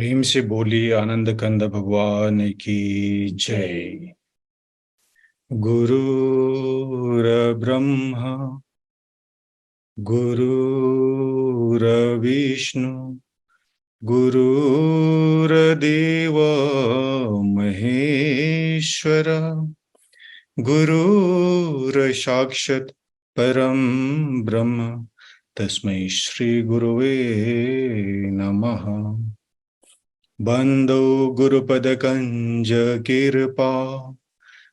प्रेम से बोली आनंद कंद भगवान की जय। गुरुर्ब्रह्मा गुरुर्विष्णु गुरुर्देव महेश्वर गुरुर्साक्षात् परम ब्रह्म तस्मै श्री गुरुवे नमः। बंदो गुरुपदकंज कृपा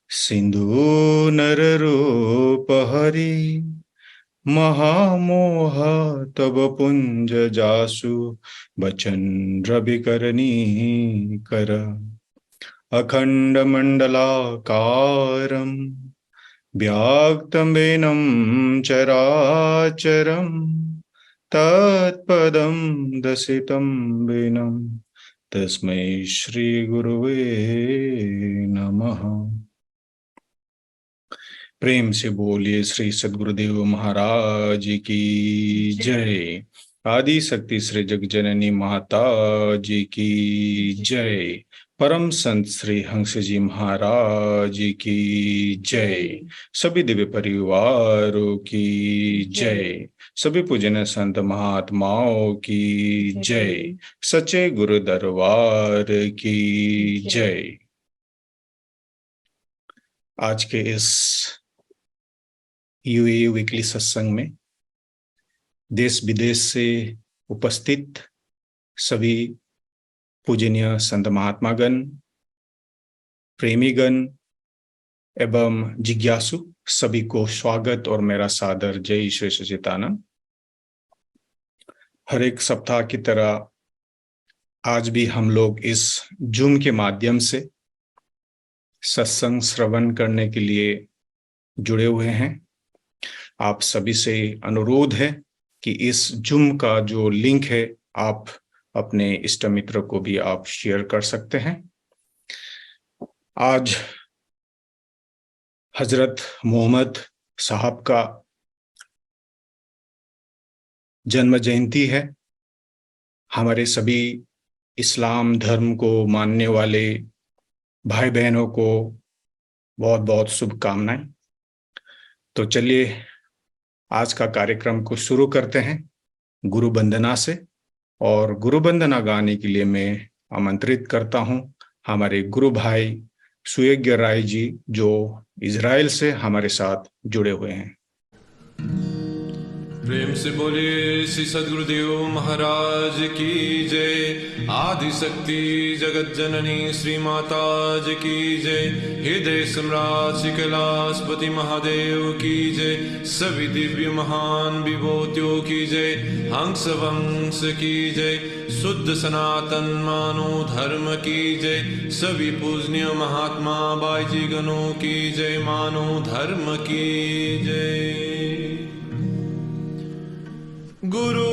सिंधु नररूपहरि महामोह तब पुंज जासु बचन रविकरणी कर अखंड मंडलाकारं व्याक्तमेनं चराचरं तत्पदं दर्शितं वेनं तस्मै श्री गुरुवे नमः। प्रेम से बोलिए श्री सद्गुरुदेव महाराज की जय। आदि शक्ति श्री जगजननी माता जी की जय। परम संत श्री हंस जी महाराज की जय। सभी दिव्य परिवारों की जय। सभी पूजनीय संत महात्माओं की जय। सच्चे गुरु दरबार की जय। आज के इस यूए वीकली सत्संग में देश विदेश से उपस्थित सभी पूजनीय संत महात्मागण, प्रेमीगण एवं जिज्ञासु सभी को स्वागत और मेरा सादर जय श्री सच्चिदानंद। हर एक सप्ताह की तरह आज भी हम लोग इस जूम के माध्यम से सत्संग श्रवण करने के लिए जुड़े हुए हैं। आप सभी से अनुरोध है कि इस जूम का जो लिंक है आप अपने इष्ट मित्र को भी आप शेयर कर सकते हैं। आज हजरत मोहम्मद साहब का जन्म जयंती है। हमारे सभी इस्लाम धर्म को मानने वाले भाई बहनों को बहुत बहुत शुभकामनाएं। तो चलिए आज का कार्यक्रम को शुरू करते हैं गुरु वंदना से। और गुरु वंदना गाने के लिए मैं आमंत्रित करता हूं हमारे गुरु भाई सुयज्ञ राय जी जो इजराइल से हमारे साथ जुड़े हुए हैं। प्रेम से बोले श्री सद्गुरुदेव महाराज की जय। आदि शक्ति जगत जननी श्री माता जी की जय। हृदय सम्राट श्री कैलाशपति महादेव की जय। सभी दिव्य महान विभूतियों की जय। हंस वंश की जय। शुद्ध सनातन मानव धर्म की जय। सभी पूजनीय महात्मा बाई जी गणों की जय। मानव धर्म की जय। गुरुर्ब्रह्मा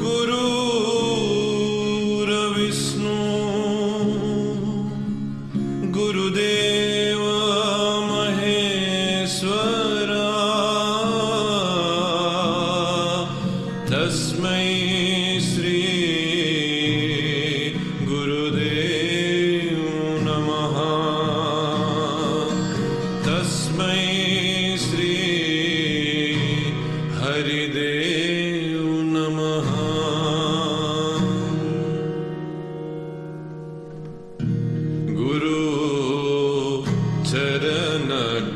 गुरुर्विष्णु गुरुदेव महेश्वर तस्मै श्री गुरुदेव नमः। तस्मै श्री हरिदेव नमः। गुरु चरण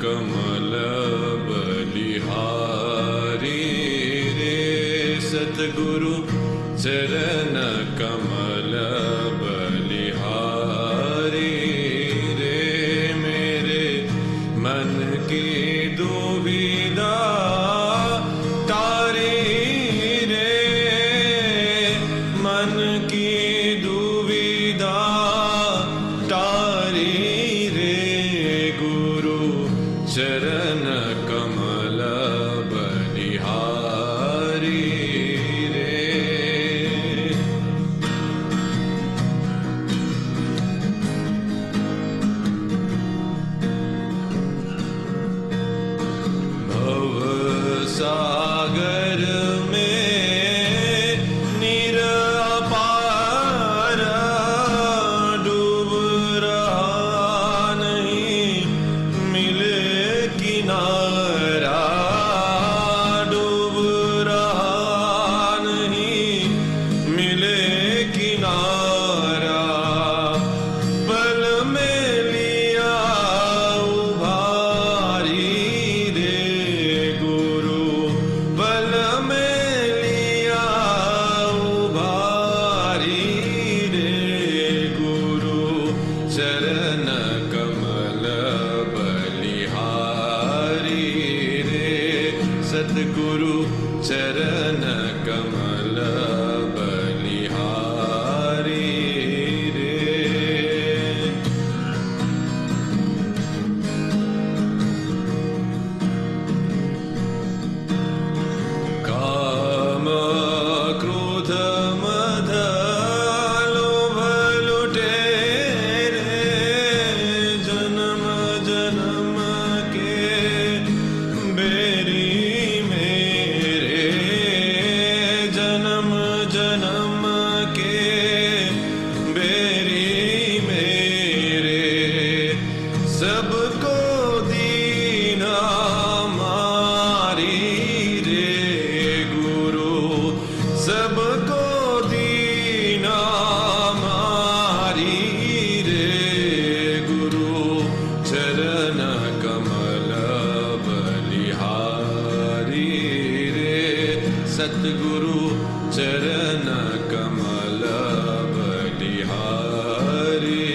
कमल बलिहारी रे। सतगुरु चरण कमल बलिहारी रे। मेरे मन की दुविधा तारी रे। मन की दुविधा तारी रे। गुरु चरण कमल बलिहारी रे। सागर में नीर अपार डूब रहा नहीं मिले किनारा डूब रहा नहीं मिले किनारा पल में लिया उभारी रे गुरु पल में लिया उभारी रे गुरु चरण कमल बलिहारी रे सतगुरु चरण कमल बलिहारी रे काम क्रोध मद लोभ लुटेरे जन्म जन्म के बेरी मेरे जन्म जन्म के बेरी मेरे सबको दीना मारी रे गुरु सबको दीना मारी रे गुरु चरण कमल बलिहारी रे सतगुरु चरण कमल बलिहारी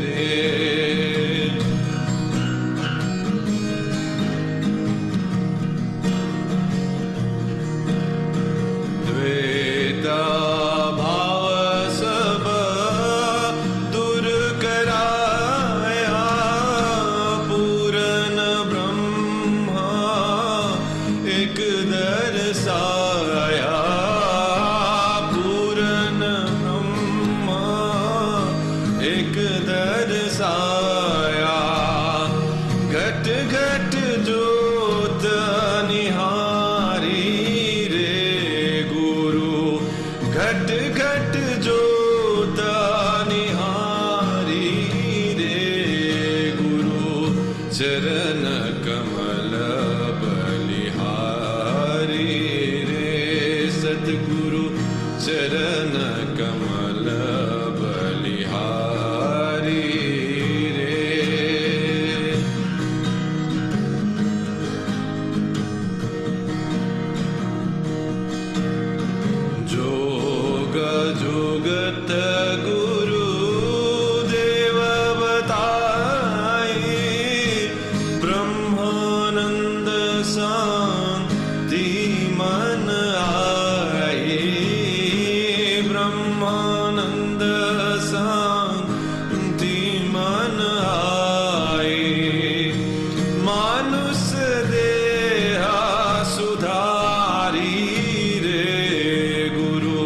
रे द्वैता भाव सब दूर कराया पूरन ब्रह्मा एक दर्शाया पूरन ब्रह्मा एक दर्शाया घट घट जोत निहारी रे गुरु घट घट जोत निहारी रे गुरु चरण कमल बलिहारी रे सतगुरु चरण कमल बलिहारी रे जोग जोगत गुरु देव बताए ब्रह्मानंद शांति मन आए ब्रह्मानंद शांति मन आए मानुष देहा सुधारी रे गुरु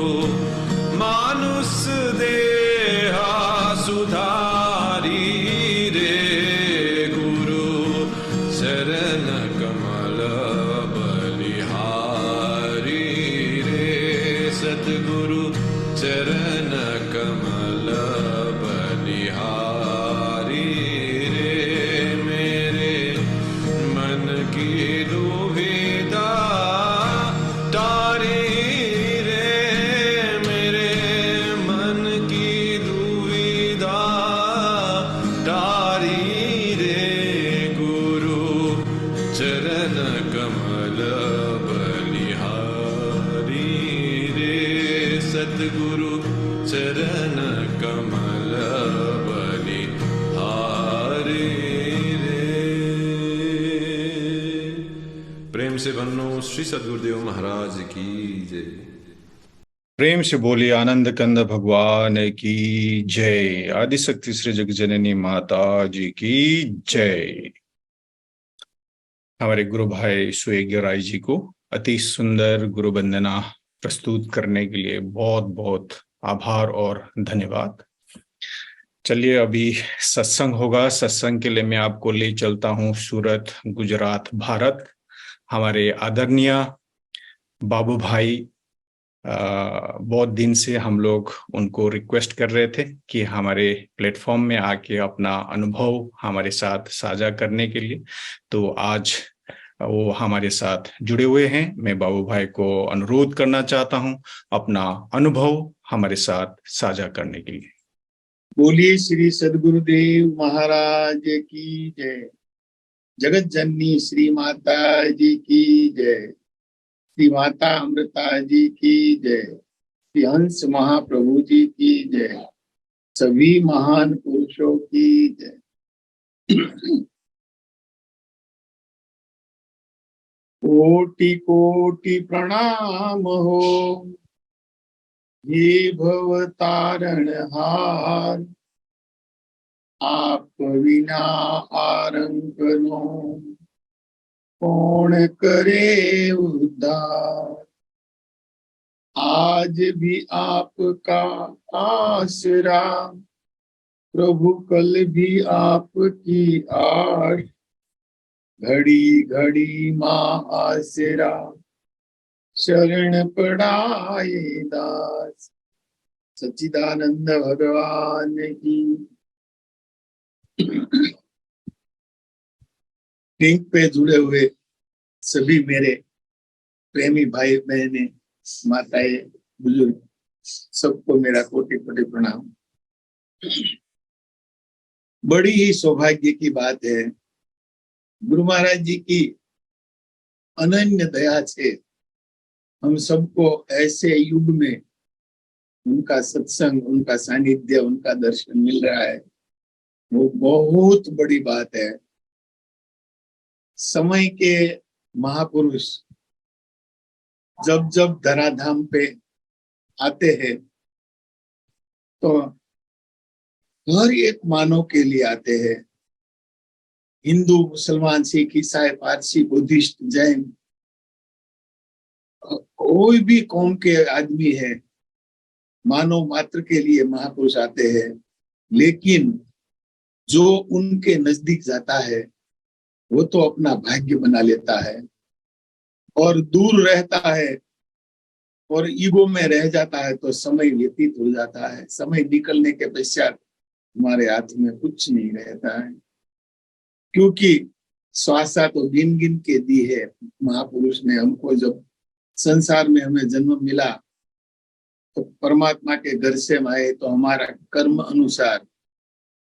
मानुष देहा सुधारी रे गुरु चरण कमल बलिहारी रे सतगुरु चरण कमल बलिहारी रे मेरे मन की दुविधा तारी रे मेरे मन की दुविधा तारी रे गुरु चरण कमल बलिहारी रे सतगुरु चरण कमल बलिहारी रे प्रेम से बनो श्री सद्गुरुदेव महाराज की जय प्रेम से बोलिए आनंद कंद भगवान की जय। आदिशक्ति श्री जगजननी माता जी की जय। हमारे गुरु भाई सुयज्ञ राय जी को अति सुंदर गुरु वंदना प्रस्तुत करने के लिए बहुत बहुत आभार और धन्यवाद। चलिए अभी सत्संग होगा। सत्संग के लिए मैं आपको ले चलता हूँ सूरत, गुजरात, भारत। हमारे आदरणीय बाबू भाई, बहुत दिन से हम लोग उनको रिक्वेस्ट कर रहे थे कि हमारे प्लेटफॉर्म में आके अपना अनुभव हमारे साथ साझा करने के लिए। तो आज वो हमारे साथ जुड़े हुए हैं। मैं बाबू भाई को अनुरोध करना चाहता हूं अपना अनुभव हमारे साथ साझा करने के लिए। बोलिए श्री सदगुरुदेव महाराज की जय। जगत जननी श्री माता जी की जय। श्री माता अमृता जी की जय। श्री हंस महाप्रभु जी की जय। सभी महान पुरुषों की जय। कोटि कोटि प्रणाम हो हे भवतारण हार। आप विना आरंकनो कौन करे उद्धार। आज भी आपका आसरा, प्रभु कल भी आपकी आस। घड़ी घड़ी माँ आसरा, शरण पड़ाए दास। सच्चिदानंद भगवान की। लिंक पे जुड़े हुए सभी मेरे प्रेमी भाई बहने, माताएं, बुजुर्ग, सबको मेरा कोटि कोटि प्रणाम। बड़ी ही सौभाग्य की बात है, गुरु महाराज जी की अनन्य दया से हम सबको ऐसे युग में उनका सत्संग, उनका सानिध्य, उनका दर्शन मिल रहा है। वो बहुत बड़ी बात है। समय के महापुरुष जब जब धराधाम पे आते हैं तो हर एक मानव के लिए आते हैं। हिंदू, मुसलमान, सिख, ईसाई, पारसी, बुद्धिस्ट, जैन, कोई भी कौम के आदमी है, मानव मात्र के लिए महापुरुष आते हैं। लेकिन जो उनके नजदीक जाता है वो तो अपना भाग्य बना लेता है, और दूर रहता है और ईगो में रह जाता है तो समय व्यतीत हो जाता है। समय निकलने के पश्चात हमारे हाथ में कुछ नहीं रहता है, क्योंकि श्वासा तो गिन गिन के दी है महापुरुष ने हमको। जब संसार में हमें जन्म मिला तो परमात्मा के घर से हम आए तो हमारा कर्म अनुसार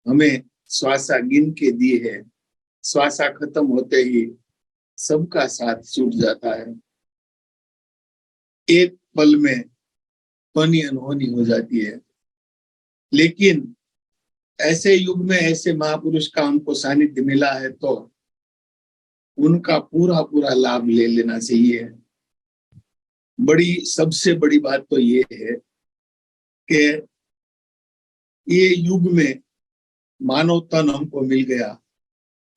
हमें श्वासा गिन के दी है। श्वासा खत्म होते ही सबका साथ छूट जाता है। एक पल में पानी अनहोनी हो जाती है। लेकिन ऐसे युग में ऐसे महापुरुष का हमको सानिध्य मिला है तो उनका पूरा पूरा लाभ ले लेना चाहिए। सबसे बड़ी बात तो ये है कि ये युग में मानव तन हमको मिल गया,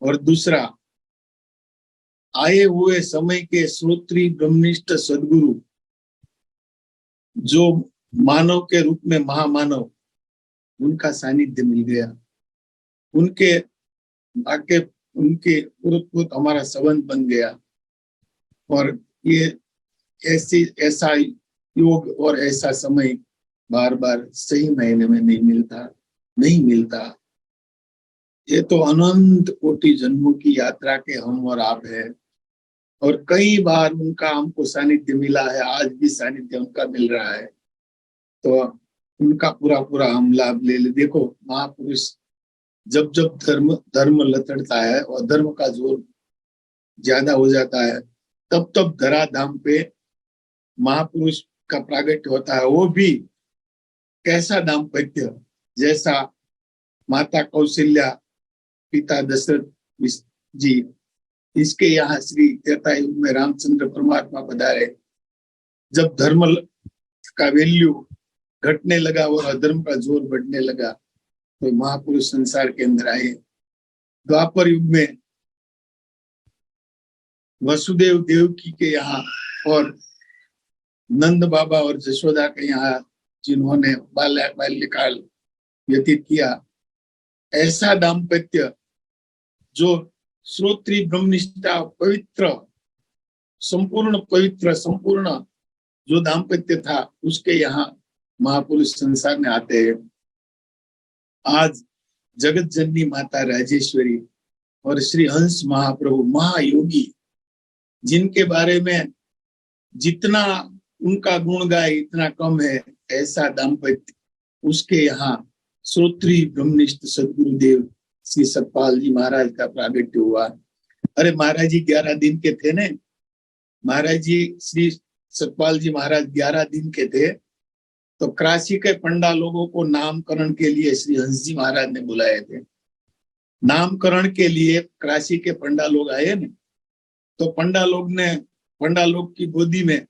और दूसरा आए हुए समय के श्रोत्री ब्रह्मनिष्ठ सदगुरु जो मानव के रूप में महामानव, उनका सानिध्य मिल गया। उनके आके उनके पुरुत हमारा संबंध बन गया। और ये ऐसा योग और ऐसा समय बार बार सही महीने में नहीं मिलता। ये तो अनंत कोटि जन्मों की यात्रा के हम और आप है, और कई बार उनका हमको सानिध्य मिला है। आज भी सानिध्य उनका मिल रहा है, तो उनका पूरा पूरा हम लाभ ले ले। देखो, महापुरुष जब जब धर्म लथड़ता है और धर्म का जोर ज्यादा हो जाता है, तब तब धराधाम पे महापुरुष का प्रागट्य होता है। वो भी कैसा दाम्पत्य, जैसा माता कौशल्या, पिता दशरथ जी, इसके यहाँ श्री त्रेता युग में रामचंद्र परमात्मा पधारे। जब धर्म का वैल्यू घटने लगा और अधर्म का जोर बढ़ने लगा तो महापुरुष संसार के अंदर आए। द्वापर युग में वसुदेव देवकी के यहाँ और नंद बाबा और जशोदा के यहाँ जिन्होंने बाल्यकाल व्यतीत किया, ऐसा दाम्पत्य जो श्रोत्री ब्रह्मनिष्ठा पवित्र संपूर्ण पवित्र, संपूर्ण जो दाम्पत्य था उसके यहाँ महापुरुष संसार में आते हैं। आज जगत जननी माता राजेश्वरी और श्री हंस महाप्रभु महायोगी, जिनके बारे में जितना उनका गुण गाय इतना कम है, ऐसा दाम्पत्य उसके यहाँ श्रोत्री ब्रह्मनिष्ठ सदगुरुदेव श्री सतपाल जी महाराज का प्रागट्य हुआ। अरे महाराज जी 11 दिन के थे ने, महाराज जी श्री सतपाल जी महाराज 11 दिन के थे, तो काशी के पंडा लोगों को नामकरण के लिए श्री हंस जी महाराज ने बुलाए थे। नामकरण के लिए काशी के पंडा लोग आए ने, तो पंडा लोग की गोदी में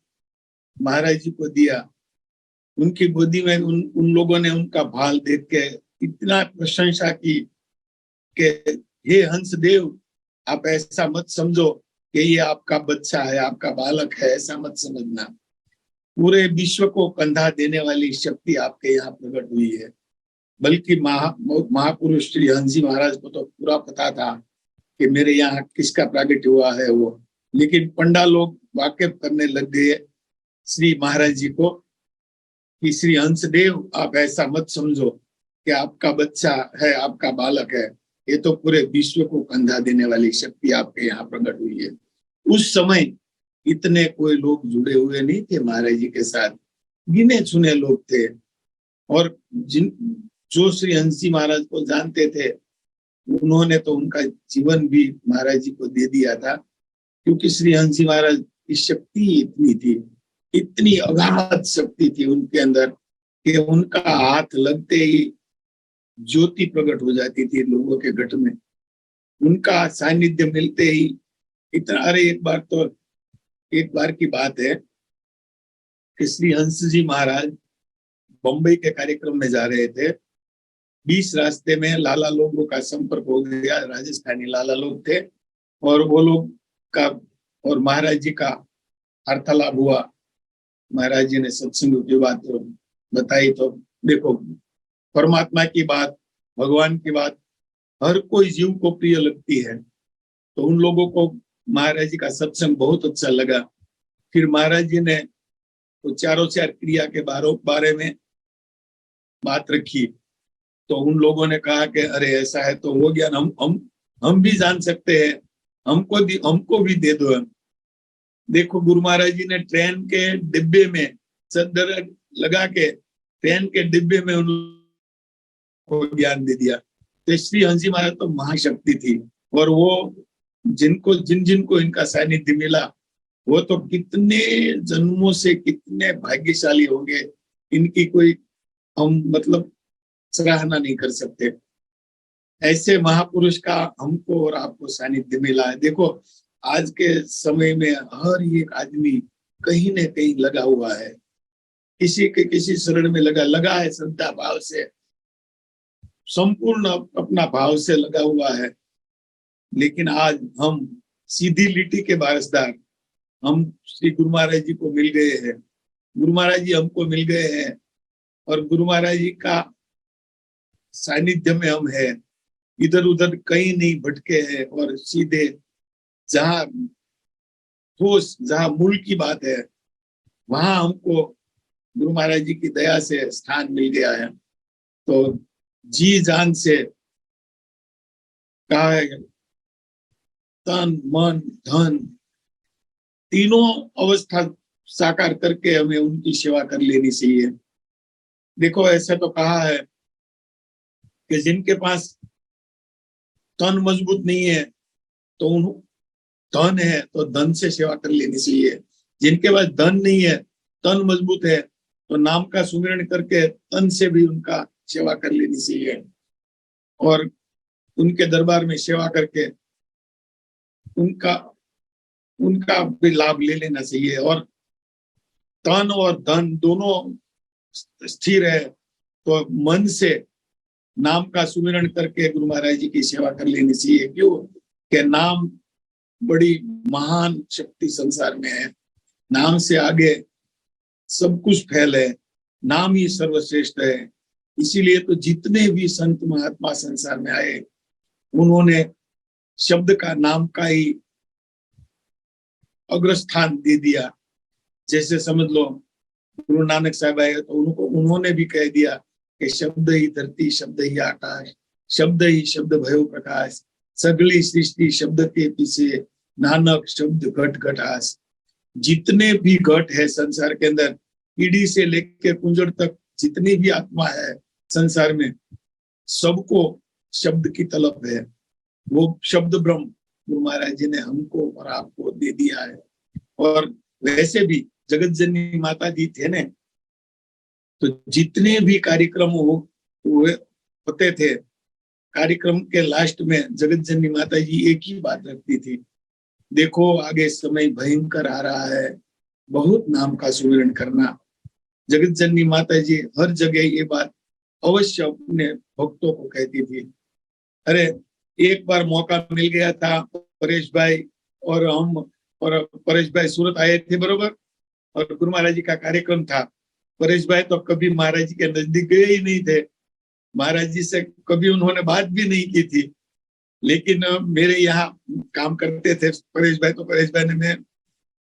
महाराज जी को दिया। उनकी गोदी में उन लोगों ने उनका भाल देख के इतना प्रशंसा की कि हे हंसदेव, आप ऐसा मत समझो कि ये आपका बच्चा है, आपका बालक है, ऐसा मत समझना। पूरे विश्व को कंधा देने वाली शक्ति आपके यहाँ प्रकट हुई है। बल्कि महापुरुष श्री हंस जी महाराज को तो पूरा पता था कि मेरे यहाँ किसका प्रागट्य हुआ है वो, लेकिन पंडा लोग वाकिफ करने लग गए श्री महाराज जी को कि श्री हंसदेव, आप ऐसा मत समझो कि आपका बच्चा है, आपका बालक है, ये तो पूरे विश्व को कंधा देने वाली शक्ति आपके यहाँ प्रकट हुई है। उस समय इतने कोई लोग जुड़े हुए नहीं थे महाराज जी के साथ, गिने चुने लोग थे। और जो श्री हंस जी महाराज को जानते थे, उन्होंने तो उनका जीवन भी महाराज जी को दे दिया था, क्योंकि श्री हंस जी महाराज की शक्ति इतनी थी, इतनी अगाध शक्ति थी उनके अंदर कि उनका हाथ लगते ही ज्योति प्रकट हो जाती थी लोगों के घट में। उनका सानिध्य मिलते ही इतना, अरे एक बार की बात है कि श्री हंस जी महाराज बम्बई के कार्यक्रम में जा रहे थे। 20 रास्ते में लाला लोगों का संपर्क हो गया, राजस्थानी लाला लोग थे, और वो लोग का और महाराज जी का वार्तालाप हुआ। महाराज जी ने सत्संग की बात बताई, तो देखो परमात्मा की बात, भगवान की बात हर कोई जीव को प्रिय लगती है। तो उन लोगों को महाराज जी का सत्संग बहुत अच्छा लगा। फिर महाराज जी ने तो चारों चार क्रिया के बारे में बात रखी, तो उन लोगों ने कहा कि अरे ऐसा है तो वो ज्ञान हम भी जान सकते हैं, हमको भी दे दो। देखो गुरु महाराज जी ने ट्रेन के डिब्बे में चद्दर लगा के ट्रेन के डिब्बे में उनको ज्ञान दे दिया। तो श्री हंस जी महाराज तो महाशक्ति थी, और वो जिनको इनका सानिध्य मिला, वो तो कितने जन्मों से कितने भाग्यशाली होंगे, इनकी कोई हम मतलब सराहना नहीं कर सकते। ऐसे महापुरुष का हमको और आपको सानिध्य मिला है। देखो आज के समय में हर एक आदमी कहीं न कहीं लगा हुआ है, किसी के किसी शरण में लगा है, श्रद्धा भाव से, संपूर्ण अपना भाव से लगा हुआ है। लेकिन आज हम सीधी लिटी के वारसदार, हम श्री गुरु महाराज जी को मिल गए हैं, गुरु महाराज जी हमको मिल गए हैं, और गुरु महाराज जी का सानिध्य में हम हैं, इधर उधर कहीं नहीं भटके हैं, और सीधे जहाँ मूल की बात है वहां हमको गुरु महाराज जी की दया से स्थान मिल गया है। तो जी जान से कहा है, तन मन धन तीनों अवस्था साकार करके हमें उनकी सेवा कर लेनी चाहिए। देखो ऐसा तो कहा है कि जिनके पास तन मजबूत नहीं है तो उन धन है तो धन से सेवा कर लेनी चाहिए। जिनके पास धन नहीं है, तन मजबूत है, तो नाम का सुमिरन करके तन से भी उनका सेवा कर लेनी चाहिए, और उनके दरबार में सेवा करके उनका भी लाभ ले लेना चाहिए। और तन और धन दोनों स्थिर है तो मन से नाम का सुमिरन करके गुरु महाराज जी की सेवा कर लेनी चाहिए। क्यों कि नाम बड़ी महान शक्ति संसार में है, नाम से आगे सब कुछ फैल है, नाम ही सर्वश्रेष्ठ है। इसीलिए तो जितने भी संत महात्मा संसार में आए, उन्होंने शब्द का, नाम का ही अग्रस्थान दे दिया। जैसे समझ लो गुरु नानक साहब आए तो उन्होंने भी कह दिया कि शब्द ही धरती, शब्द ही आकाश, शब्द ही शब्द भयो प्रकाश, सगली सृष्टि शब्द के पीछे, नानक शब्द घट घटास। जितने भी घट है संसार के अंदर, कीड़ी से लेकर कुंजड़ तक जितनी भी आत्मा है संसार में, सबको शब्द की तलब है। वो शब्द ब्रह्म गुरु महाराज जी ने हमको और आपको दे दिया है। और वैसे भी जगत जननी माता जी थे ने, तो जितने भी कार्यक्रम होते थे, कार्यक्रम के लास्ट में जगत जननी माता जी एक ही बात रखती थी, देखो आगे समय भयंकर आ रहा है, बहुत नाम का सुमिरन करना। जगत जननी माता जी हर जगह ये बात अवश्य अपने भक्तों को कहती थी। अरे एक बार मौका मिल गया था, परेश भाई और हम और परेश भाई सूरत आए थे बरोबर, और गुरु महाराज जी का कार्यक्रम था। परेश भाई तो कभी महाराज जी के नजदीक गए ही नहीं थे, महाराज जी से कभी उन्होंने बात भी नहीं की थी। लेकिन मेरे यहाँ काम करते थे परेश भाई, तो परेश भाई ने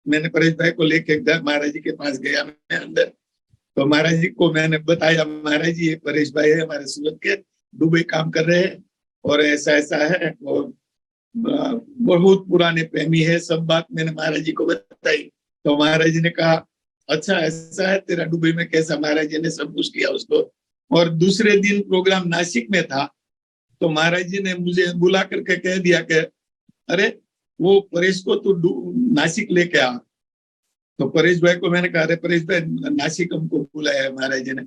मैंने परेश भाई को लेके महाराज जी के पास गया मैं अंदर, तो महाराज जी को मैंने बताया, महाराज जी ये परेश भाई है हमारे सूरत के, दुबई काम कर रहे हैं और ऐसा ऐसा है, और बहुत पुराने प्रेमी है। सब बात मैंने महाराज जी को बताई। तो महाराज जी ने कहा अच्छा ऐसा है, तेरा दुबई में कैसा? महाराज जी ने सब कुछ किया उसको। और दूसरे दिन प्रोग्राम नासिक में था, तो महाराज जी ने मुझे बुला करके कह दिया कि अरे वो परेश को तो नासिक लेके आ। तो परेश भाई को मैंने कहा अरे परेश भाई नासिक हमको बुलाया है महाराज जी ने।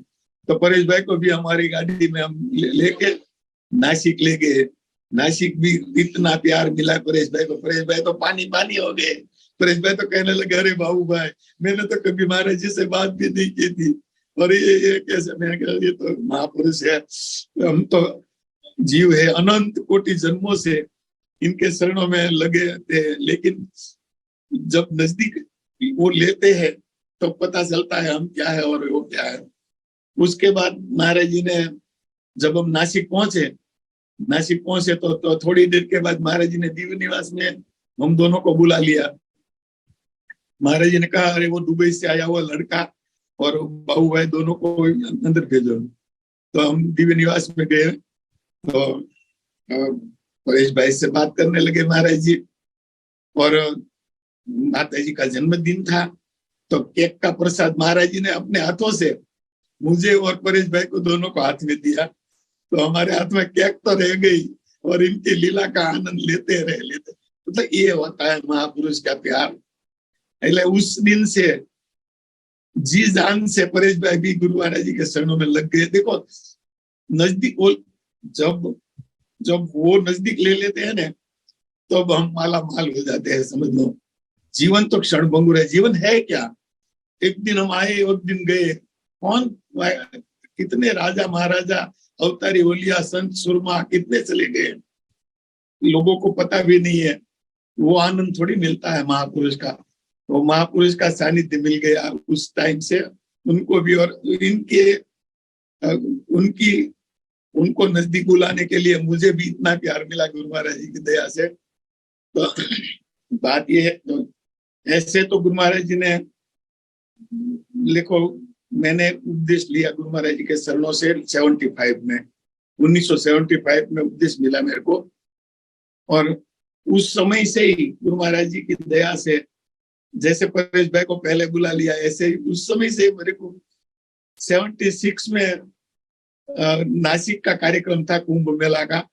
तो परेश भाई को भी हमारी गाड़ी में हम लेके नासिक ले गए। नासिक भी इतना प्यार मिला परेश भाई को, परेश भाई तो पानी पानी हो गए। परेश भाई तो कहने लगे अरे बाबू भाई मैंने तो कभी महाराज जी से बात भी नहीं की थी, और ये कैसे? मैंने कहा ये तो महापुरुष है, हम तो जीव है, अनंत कोटि जन्मों से इनके शरणों में लगे थे, लेकिन जब नजदीक वो लेते हैं तो पता चलता है हम क्या है और वो क्या है। उसके बाद महाराज जी ने, जब हम नासिक पहुंचे तो थोड़ी देर के बाद महाराज जी ने दिव्य निवास में हम दोनों को बुला लिया। महाराज जी ने कहा अरे वो दुबई से आया हुआ लड़का और बाबू भाई दोनों को अंदर भेजो। तो हम दिव्य निवास में गए, तो परेश भाई से बात करने लगे महाराज जी। और माता जी का जन्मदिन था, तो केक का प्रसाद महाराज जी ने अपने हाथों से मुझे और परेश भाई को दोनों को हाथ में दिया। तो हमारे हाथ में केक तो रह गई और इनकी लीला का आनंद लेते रहे। मतलब ये होता है महापुरुष का प्यार। उस दिन से जी जान से परेश भाई भी गुरु महाराज जी के शरणों में लग गए। देखो नजदीक वो जब वो नजदीक ले लेते हैं ना, तो अब हम माला माल हो जाते हैं। समझ लो जीवन तो क्षण भंगुर है। जीवन है क्या? एक दिन हम आए एक दिन गए। कौन कितने राजा महाराजा अवतारी ओलिया संत सुरमा कितने चले गए, लोगों को पता भी नहीं है। वो आनंद थोड़ी मिलता है महापुरुष का। तो महापुरुष का सानिध्य मिल गया उस टाइम से उनको भी, और उनको नजदीक बुलाने के लिए मुझे भी इतना प्यार मिला गुरु महाराज जी की दया से। तो बात ये है, तो ऐसे तो गुरु महाराज जी ने, देखो मैंने उपदेश लिया गुरु महाराज जी के शरणों से 1975 में उपदेश मिला मेरे को। और उस समय से ही गुरु महाराज जी की दया से, जैसे परेश भाई को पहले बुला लिया, ऐसे ही उस समय से मेरे को 76 में नासिक का कार्यक्रम था कुंभ मेला का।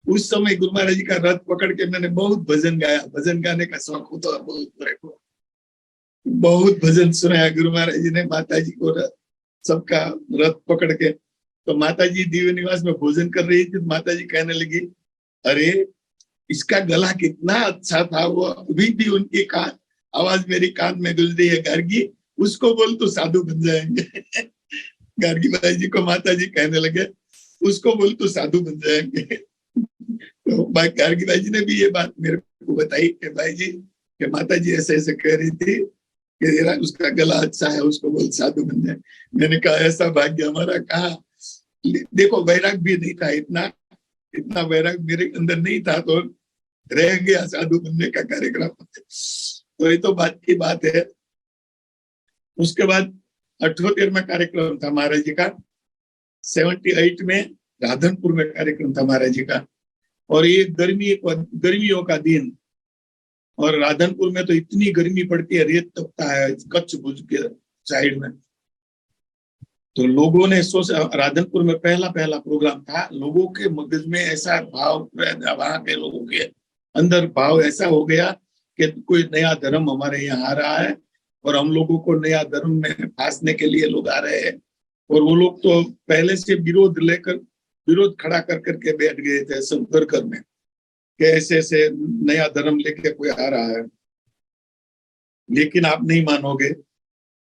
उस समय गुरु महाराज जी का रथ पकड़ के मैंने बहुत भजन गाया। भजन गाने का शौक होता है बहुत भजन सुनाया गुरु महाराज जी ने माता जी को, सबका रथ पकड़ के। तो माता जी दिव्य निवास में भोजन कर रही थी, तो माता जी कहने लगी अरे इसका गला कितना अच्छा था, वो अभी भी उनकी आवाज मेरी कान में गुज रही है, गार्गी उसको बोल तो साधु बन जाएंगे। गार्गी भाई जी को माता जी कहने लगे उसको बोल तो साधु बन जाएंगे। तो गार्गी भाई जी ने भी ये बात मेरे को बताई कि भाई जी कि माता जी ऐसे ऐसे कह रही थी कि उसका गला अच्छा है, उसको बोल साधु बन जाए। मैंने कहा ऐसा भाग्य हमारा कहाँ। देखो वैराग भी नहीं था, इतना वैराग मेरे अंदर नहीं था, तो रह गया साधु बनने का कार्यक्रम। तो ये तो बात की बात है। उसके बाद 78 में कार्यक्रम था महाराज जी का, 78 में राधनपुर में कार्यक्रम था महाराज जी का, और ये गर्मियों का दिन, और राधनपुर में तो इतनी गर्मी पड़ती है, रेत तपता है कच्छ भुज के साइड में। तो लोगों ने सोचा, राधनपुर में पहला प्रोग्राम था, लोगों के मगज में ऐसा भाव, वहां के लोगों के अंदर भाव ऐसा हो गया कि कोई नया धर्म हमारे यहाँ आ रहा है और हम लोगों को नया धर्म में फांसने के लिए लोग आ रहे हैं। और वो लोग तो पहले से विरोध खड़ा कर करके बैठ गए थे सब घर में कि ऐसे ऐसे नया धर्म लेके कोई आ रहा है। लेकिन आप नहीं मानोगे,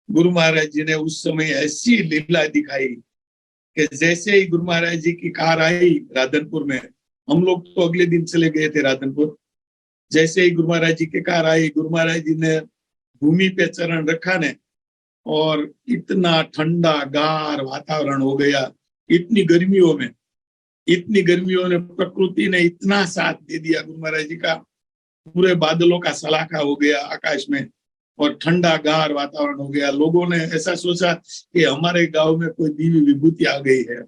गुरु महाराज जी ने उस समय ऐसी लीला दिखाई कि जैसे ही गुरु महाराज जी की कार आई राधनपुर में, हम लोग तो अगले दिन चले गए थे राधनपुर, जैसे ही गुरु महाराज जी की कार आई, गुरु महाराज जी ने भूमि पे चरण रखा ने, और इतना ठंडा गार वातावरण हो गया। इतनी गर्मियों में प्रकृति ने इतना साथ दे दिया गुरु महाराज जी का, पूरे बादलों का सलाखा हो गया आकाश में और ठंडा गार वातावरण हो गया। लोगों ने ऐसा सोचा कि हमारे गांव में कोई दिव्य विभूति आ गई है।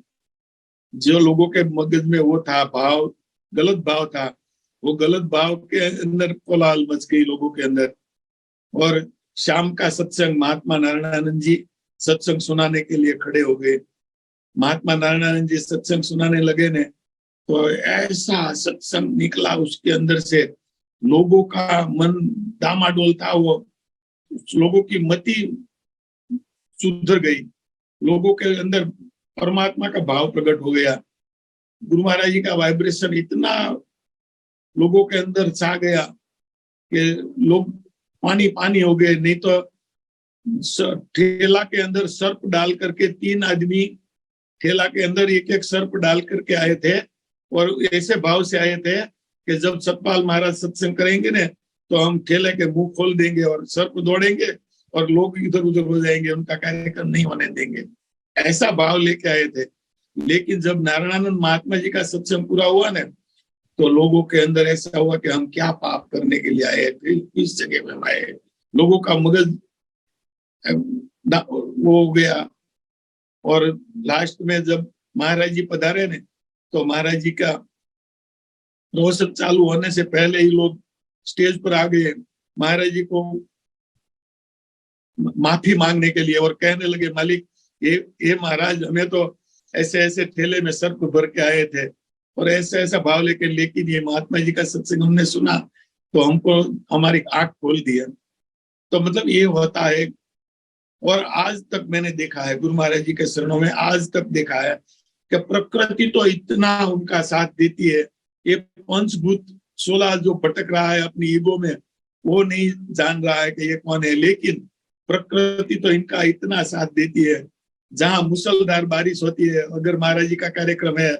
जो लोगों के मगज में वो था भाव, गलत भाव था, वो गलत भाव के अंदर कोलाहल मच गई लोगों के अंदर। और शाम का सत्संग, महात्मा नारायणानंद जी सत्संग सुनाने के लिए खड़े हो गए। महात्मा नारायणानंद जी सत्संग सुनाने लगे ने, तो ऐसा सत्संग निकला उसके अंदर से, लोगों का मन डामाडोल था, वो लोगों की मति सुधर गई, लोगों के अंदर परमात्मा का भाव प्रकट हो गया। गुरु महाराज जी का वाइब्रेशन इतना लोगों के अंदर छा गया कि लोग पानी पानी हो गए। नहीं तो ठेला के अंदर सर्प डाल करके 3 आदमी ठेला के अंदर एक सर्प डाल करके आए थे, और ऐसे भाव से आए थे कि जब सतपाल महाराज सत्संग करेंगे ना तो हम ठेले के मुंह खोल देंगे और सर्प दौड़ेंगे और लोग इधर उधर हो जाएंगे, उनका कार्यक्रम नहीं होने देंगे। ऐसा भाव लेके आए थे। लेकिन जब नारायणानंद महात्मा जी का सत्संग पूरा हुआ ना, तो लोगों के अंदर ऐसा हुआ कि हम क्या पाप करने के लिए आए, फिर इस जगह में आए। लोगों का मगज वो हो गया। और लास्ट में जब महाराज जी पधारे ने, तो महाराज जी का प्रवचन चालू होने से पहले ही लोग स्टेज पर आ गए महाराज जी को माफी मांगने के लिए, और कहने लगे, मालिक ये महाराज, हमें तो ऐसे ऐसे ठेले में सर्प भर के आए थे और ऐसा ऐसा भाव लेके, लेकिन ये महात्मा जी का सत्संग हमने सुना तो हमको हमारी आंख खोल दिया। तो मतलब ये होता है। और आज तक मैंने देखा है गुरु महाराज जी के शरणों में, आज तक देखा है कि प्रकृति तो इतना उनका साथ देती है। ये पंचभूत 16 जो भटक रहा है अपनी ईगो में, वो नहीं जान रहा है कि ये कौन है, लेकिन प्रकृति तो इनका इतना साथ देती है। जहां मुसलधार बारिश होती है, अगर महाराज जी का कार्यक्रम है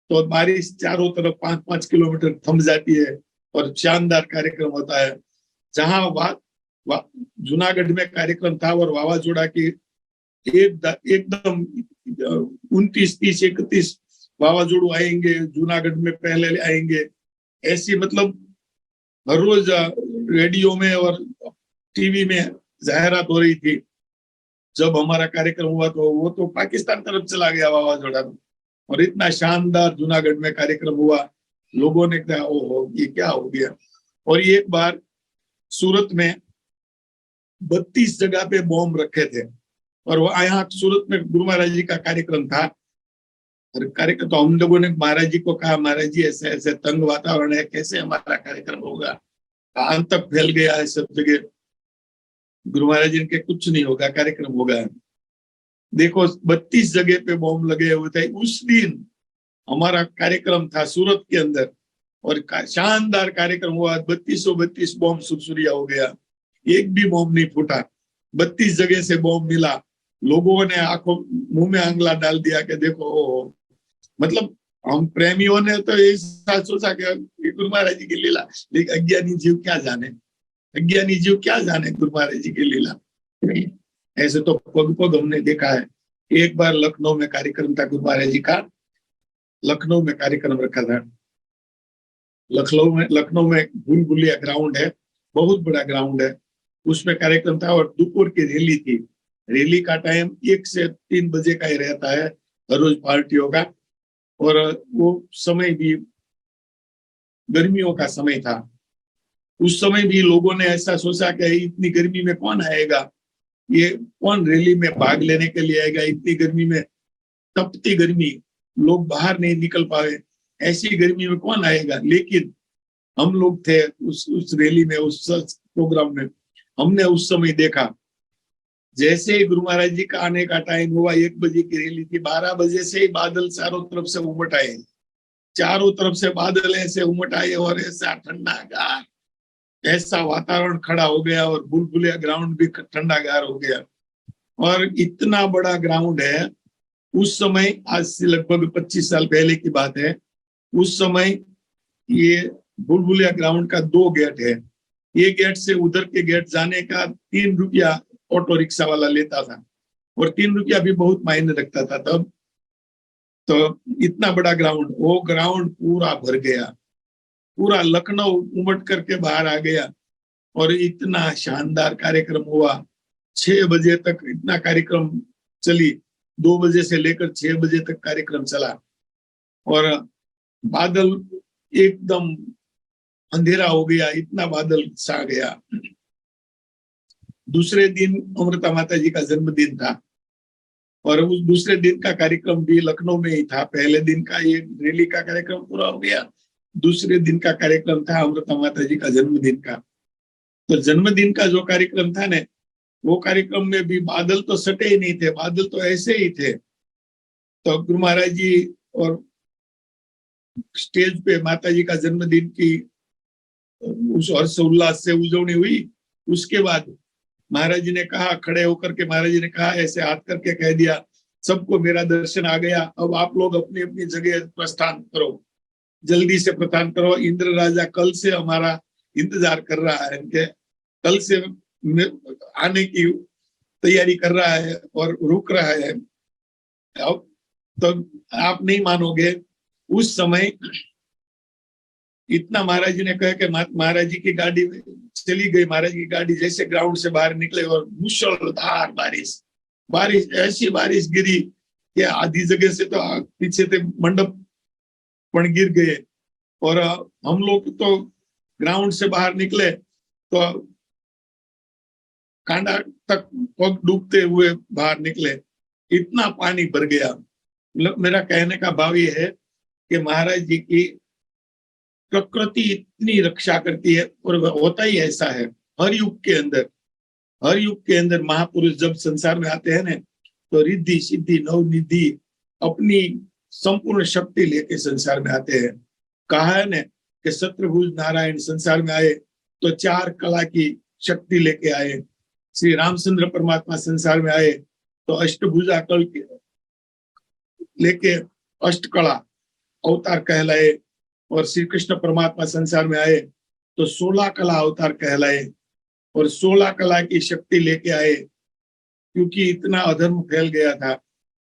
तो बारिश चारों तरफ 5-5 किलोमीटर थम जाती है और शानदार कार्यक्रम होता है। जहां जूनागढ़ में कार्यक्रम था और वावाजोड़ा की एकदम 29, 30, 31 वावाजोड़ू आएंगे, जूनागढ़ में पहले आएंगे। ऐसी मतलब हर रोज रेडियो में और टीवी में जाहिरात हो रही थी। जब हमारा कार्यक्रम हुआ तो वो तो पाकिस्तान तरफ चला गया वावाजोड़ा में, और इतना शानदार जूनागढ़ में कार्यक्रम हुआ। लोगों ने कहा, ओहो ये क्या हो गया। और एक बार सूरत में 32 जगह पे बॉम्ब रखे थे, और वो यहाँ सूरत में गुरु महाराज जी का कार्यक्रम था। कार्यक्रम तो हम लोगों ने महाराज जी को कहा, महाराज जी ऐसे ऐसे तंग वातावरण है, कैसे हमारा कार्यक्रम होगा, अंत तक फैल गया है सब जगह। गुरु महाराज जी के कुछ नहीं होगा, कार्यक्रम होगा। देखो 32 जगह पे बॉम्ब लगे हुए थे। उस दिन हमारा कार्यक्रम था सूरत के अंदर, और शानदार कार्यक्रम हुआ। 32 बॉम्ब सुरसुरिया हो गया, एक भी बॉम्ब नहीं फूटा। 32 जगह से बॉम्ब मिला। लोगों ने आंखों मुंह में आंगला डाल दिया कि देखो, मतलब हम प्रेमियों ने तो ऐसा सोचा कि गुरु महाराज जी की लीला, लेकिन अज्ञानी जीव क्या जाने, अज्ञानी जीव क्या जाने गुरु महाराज जी की लीला। ऐसे तो पग पग हमने देखा है। एक बार लखनऊ में कार्यक्रम था गुरु महाराज जी का, लखनऊ में कार्यक्रम रखा था। लखनऊ में भूल भुलिया ग्राउंड है, बहुत बड़ा ग्राउंड है। उसमें कार्यक्रम था और दोपहर की रैली थी। रैली का टाइम 1 से 3 बजे का ही रहता है हर रोज पार्टियों का, और वो समय भी गर्मियों का समय था। उस समय भी लोगों ने ऐसा सोचा कि इतनी गर्मी में कौन आएगा, ये कौन रैली में भाग लेने के लिए आएगा, इतनी गर्मी में, तपती गर्मी, लोग बाहर नहीं निकल पाए, ऐसी गर्मी में कौन आएगा। लेकिन हम लोग थे उस रैली में, उस प्रोग्राम में। हमने उस समय देखा, जैसे ही गुरु महाराज जी का आने का टाइम हुआ, 1 बजे की रैली थी, 12 बजे से ही बादल चारों तरफ से उमट आए, चारों तरफ से बादल ऐसे उमट आए और ऐसा ठंडागार, ऐसा वातावरण खड़ा हो गया और बुलबुलिया ग्राउंड भी ठंडागार हो गया। और इतना बड़ा ग्राउंड है उस समय, आज से लगभग 25 साल पहले की बात है। उस समय ये बुलबुलिया ग्राउंड का 2 गेट है। ये गेट से उधर के गेट जाने का 3 रुपया ऑटो रिक्शा वाला लेता था, और 3 रुपया भी बहुत मायने रखता था तब। तो इतना बड़ा ग्राउंड, वो ग्राउंड पूरा भर गया, पूरा लखनऊ उमट करके बाहर आ गया। और इतना शानदार कार्यक्रम हुआ, 6 बजे तक इतना कार्यक्रम चली, 2 बजे से लेकर 6 बजे तक कार्यक्रम चला। और बादल एकदम अंधेरा हो गया, इतना बादल छा गया। दूसरे दिन अमृता माता जी का जन्मदिन था, और उस दूसरे दिन का कार्यक्रम भी लखनऊ में ही था। पहले दिन का ये रैली का कार्यक्रम पूरा हो गया, दूसरे दिन का कार्यक्रम था अमृता माता जी का जन्मदिन का। तो जन्मदिन का जो कार्यक्रम था ना, वो कार्यक्रम में भी बादल तो सटे ही नहीं थे, बादल तो ऐसे ही थे। तो गुरु महाराज जी और स्टेज पे माता जी का जन्मदिन की उस हर्ष उल्लास से उजवनी हुई। उसके बाद महाराज जी ने कहा, खड़े होकर के महाराज जी ने कहा, ऐसे हाथ करके कह दिया, सबको मेरा दर्शन आ गया, अब आप लोग अपनी अपनी जगह प्रस्थान करो, जल्दी से प्रस्थान करो। इंद्र राजा कल से हमारा इंतजार कर रहा है, इनके कल से आने की तैयारी कर रहा है और रुक रहा है। अब तो आप नहीं मानोगे, उस समय इतना महाराज जी ने कहा कि महाराज जी की गाड़ी चली गई। महाराज की गाड़ी जैसे ग्राउंड से बाहर निकले और मूसलाधार बारिश ऐसी बारिश गिरी कि आधी जगह से तो पीछे से मंडप पण गिर गए। और हम लोग तो ग्राउंड से बाहर निकले तो कांडा तक पग डूबते हुए बाहर निकले, इतना पानी भर गया। मेरा कहने का भाव ये है कि महाराज जी की प्रकृति इतनी रक्षा करती है, और होता ही ऐसा है। हर युग के अंदर महापुरुष जब संसार में आते हैं ना, तो रिद्धि सिद्धि नवनिधि अपनी संपूर्ण शक्ति लेके संसार में आते हैं। कहा है ना कि शत्रुभुज नारायण संसार में आए तो 4 कला की शक्ति लेके आए। श्री रामचंद्र परमात्मा संसार में आए तो अष्टभुजा कल लेके अष्टकला अवतार कहलाए, और श्री कृष्ण परमात्मा संसार में आए तो 16 कला अवतार कहलाए, और 16 कला की शक्ति लेके आए, क्योंकि इतना अधर्म फैल गया था।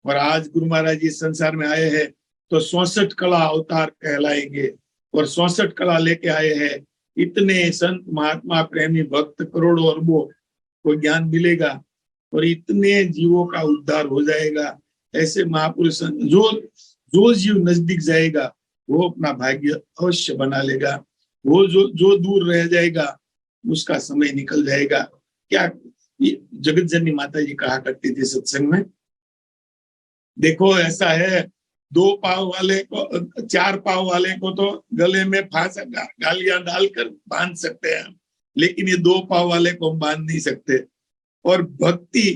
और आज गुरु महाराज जी संसार में आए हैं तो 64 कला अवतार कहलाएंगे, और 64 कला लेके आए हैं। इतने संत महात्मा प्रेमी भक्त करोड़ों अरबों को ज्ञान मिलेगा, और इतने जीवों का उद्धार हो जाएगा। ऐसे महापुरुष जो जीव नजदीक जाएगा वो अपना भाग्य अवश्य बना लेगा। वो जो दूर रह जाएगा उसका समय निकल जाएगा। क्या जगत जननी माता जी कहा करती थी सत्संग में, देखो ऐसा है, 2 पांव वाले को 4 पांव वाले को तो गले में फांसा गालियां डालकर बांध सकते हैं, लेकिन ये 2 पांव वाले को हम बांध नहीं सकते। और भक्ति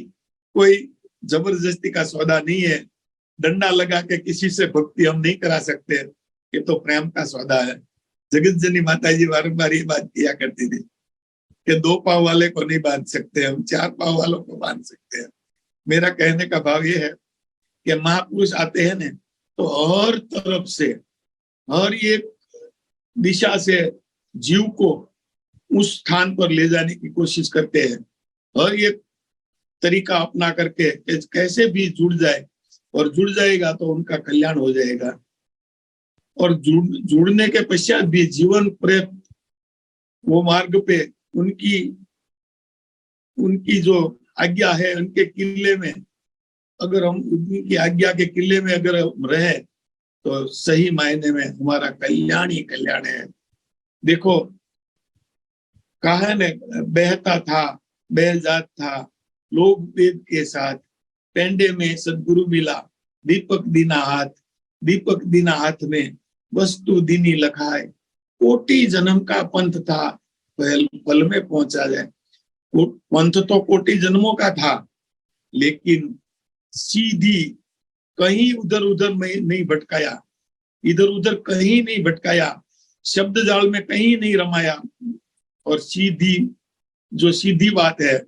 कोई जबरदस्ती का सौदा नहीं है, डंडा लगा के किसी से भक्ति हम नहीं करा सकते, ये तो प्रेम का सौदा है। जगत जननी माता जी बारंबार ये बात किया करती थी कि 2 पांव वाले को नहीं बांध सकते, हम 4 पांव वालों को बांध सकते हैं। मेरा कहने का भाव ये है कि महापुरुष आते हैं ना, तो हर तरफ से, हर एक दिशा से जीव को उस स्थान पर ले जाने की कोशिश करते हैं। हर एक तरीका अपना करके कैसे भी जुड़ जाए, और जुड़ जाएगा तो उनका कल्याण हो जाएगा। और जुड़ने के पश्चात भी जीवन पर्यंत वो मार्ग पे उनकी उनकी जो आज्ञा है, उनके किले में अगर हम उनकी आज्ञा के किले में अगर हम रहे तो सही मायने में हमारा कल्याण ही कल्याण है। देखो, कहा ने बहता था बहजात था लोग वेद के साथ, पेंडे में सदगुरु मिला दीपक दीना हाथ, दीपक दीना हाथ में वस्तु दीनी लखाए, कोटि जन्म का पंथ था पल में पहुंचा जाए। पंथ तो कोटि जन्मों का था, लेकिन सीधी कहीं उधर उधर नहीं भटकाया, इधर उधर कहीं नहीं भटकाया, शब्द जाल में कहीं नहीं रमाया, और सीधी जो सीधी बात है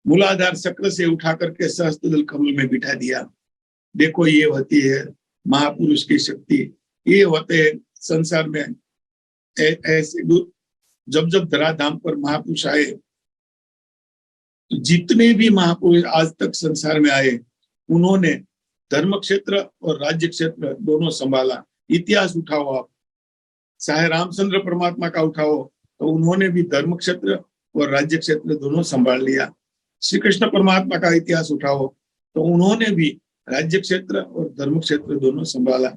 मूलाधार चक्र से उठा करके सहस्त्रदल कमल में बिठा दिया। देखो, ये होती है महापुरुष की शक्ति, ये होते हैं संसार में ऐसे। जब जब धराधाम पर महापुरुष आए, जितने भी महापुरुष आज तक संसार में आए, उन्होंने धर्म क्षेत्र और राज्य क्षेत्र दोनों संभाला। इतिहास उठाओ आप, चाहे रामचंद्र परमात्मा का उठाओ तो उन्होंने भी धर्म क्षेत्र और राज्य क्षेत्र दोनों संभाल लिया। श्री कृष्ण परमात्मा का इतिहास उठाओ तो उन्होंने भी राज्य क्षेत्र और धर्म क्षेत्र दोनों संभाला।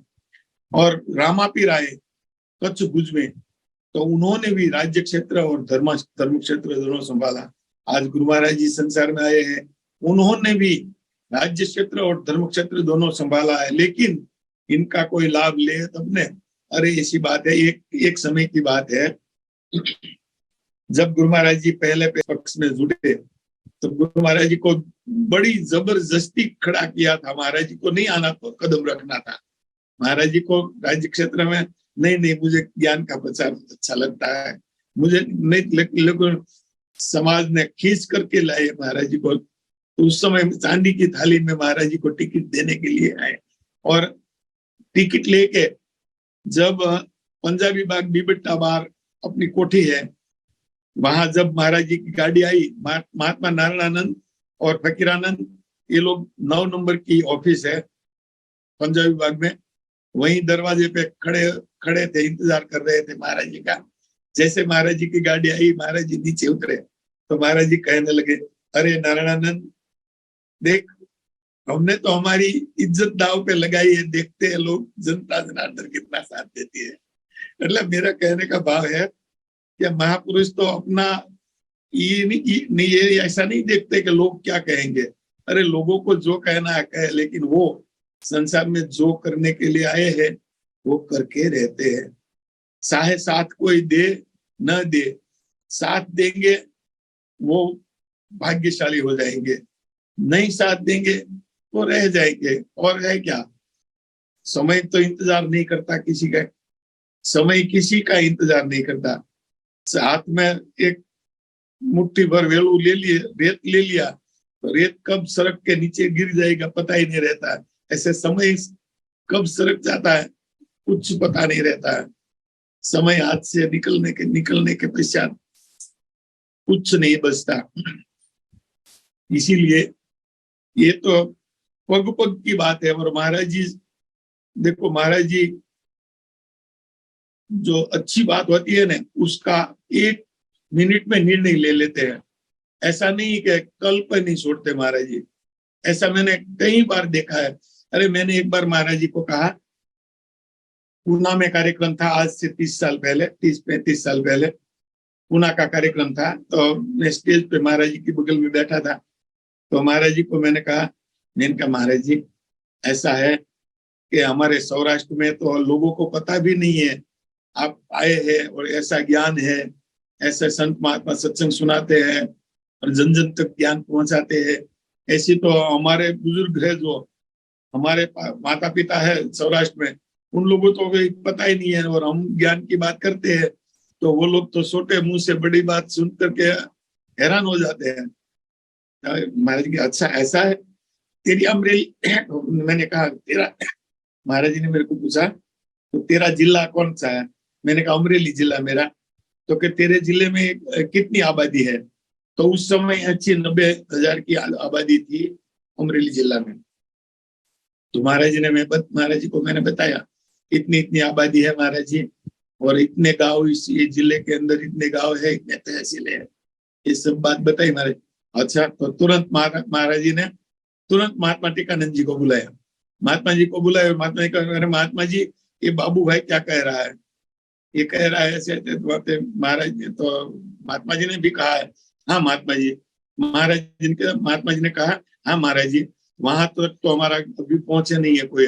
और रामापीर आए कच्छ भुज में तो उन्होंने भी राज्य क्षेत्र और धर्म क्षेत्र दोनों संभाला। आज गुरु महाराज जी संसार में आए हैं, उन्होंने भी राज्य क्षेत्र और धर्म क्षेत्र दोनों संभाला है, लेकिन इनका कोई लाभ ले तब ने। अरे ऐसी बात है, एक समय की बात है, जब गुरु महाराज जी पहले पक्ष में जुटे तो गुरु महाराज जी को बड़ी जबरदस्ती खड़ा किया था। महाराज जी को नहीं आना तो कदम रखना था। महाराज जी को राज्य क्षेत्र में नहीं, मुझे ज्ञान का प्रचार अच्छा लगता है, मुझे नहीं, लेकिन समाज ने खींच करके लाए महाराज जी को। तो उस समय चांदी की थाली में महाराज जी को टिकट देने के लिए आए, और टिकट लेके जब पंजाबी बाग बीबट्टा बार अपनी कोठी है, वहां जब महाराज जी की गाड़ी आई, महात्मा नारायणानंद और फकीरानंद, ये लोग 9 नंबर की ऑफिस है पंजाबी बाग में, वहीं दरवाजे पे खड़े थे, इंतजार कर रहे थे महाराज जी का। जैसे महाराज जी की गाड़ी आई, महाराज जी नीचे उतरे तो महाराज जी कहने लगे, अरे नारायणानंद देख, हमने तो हमारी इज्जत दाव पे लगाई है, देखते हैं लोग जनता जनार्दन कितना साथ देती है। मतलब मेरा कहने का भाव है कि महापुरुष तो अपना ये ऐसा नहीं देखते कि लोग क्या कहेंगे। अरे लोगों को जो कहना है कहे, लेकिन वो संसार में जो करने के लिए आए हैं वो करके रहते हैं। चाहे साथ कोई दे न दे, साथ देंगे वो भाग्यशाली हो जाएंगे, नहीं साथ देंगे तो रह जाएंगे। और है क्या, समय तो इंतजार नहीं करता किसी का, समय किसी का इंतजार नहीं करता। हाथ में एक मुट्ठी भर वेलू ले लिए, रेत ले लिया, तो रेत कब सड़क के नीचे गिर जाएगा पता ही नहीं रहता है। ऐसे समय कब सड़क जाता है कुछ पता नहीं रहता है। समय हाथ से निकलने के पश्चात कुछ नहीं बचता। इसीलिए ये तो पग पग की बात है। और महाराज जी देखो, महाराज जी जो अच्छी बात होती है ना, उसका 1 मिनट में निर्णय ले लेते हैं। ऐसा नहीं कि कल पर नहीं छोड़ते महाराज जी, ऐसा मैंने कई बार देखा है। अरे मैंने एक बार महाराज जी को कहा, पूना में कार्यक्रम था, आज से 30 साल पहले, 30-35 साल पहले पूना का कार्यक्रम था, तो मैं स्टेज पे महाराज जी के बगल में बैठा था। तो महाराज जी को मैंने कहा महाराज जी ऐसा है कि हमारे सौराष्ट्र में तो लोगों को पता भी नहीं है आप आए हैं, और ऐसा ज्ञान है, ऐसे संत महात्मा सत्संग सुनाते हैं और जन जन तक ज्ञान पहुंचाते हैं। ऐसी तो हमारे बुजुर्ग है, जो हमारे माता पिता है सौराष्ट्र में, उन लोगों को पता ही नहीं है, और हम ज्ञान की बात करते हैं तो वो लोग तो छोटे मुंह से बड़ी बात सुन करके हैरान हो जाते हैं। महाराज जी अच्छा ऐसा है, तेरी अमरेली मैंने कहा तेरा, महाराज जी ने मेरे को पूछा तो तेरा जिला कौन सा है, मैंने कहा अमरेली जिला मेरा। तो कि तेरे जिले में कितनी आबादी है, तो उस समय 80-90 हजार की आबादी थी अमरेली जिला में। तो महाराज जी ने महाराज जी को मैंने बताया इतनी आबादी है महाराज जी, और इतने गांव इस जिले के अंदर, इतने गांव है, इतने तहसील है, ये सब बात बताई महाराज। अच्छा, तो तुरंत महाराज जी ने तुरंत महात्मा टीकानंद जी को बुलाया। महात्मा जी को बुलाया, महात्मा जी कहा, अरे महात्मा जी ये बाबू भाई क्या कह रहा है, ये कह रहा है ऐसे बातें। महाराज ने तो महात्मा जी ने भी कहा है, हाँ महात्मा जी। महात्मा जी ने कहा, हाँ महाराज जी वहां तक तो हमारा अभी पहुंचे नहीं है कोई।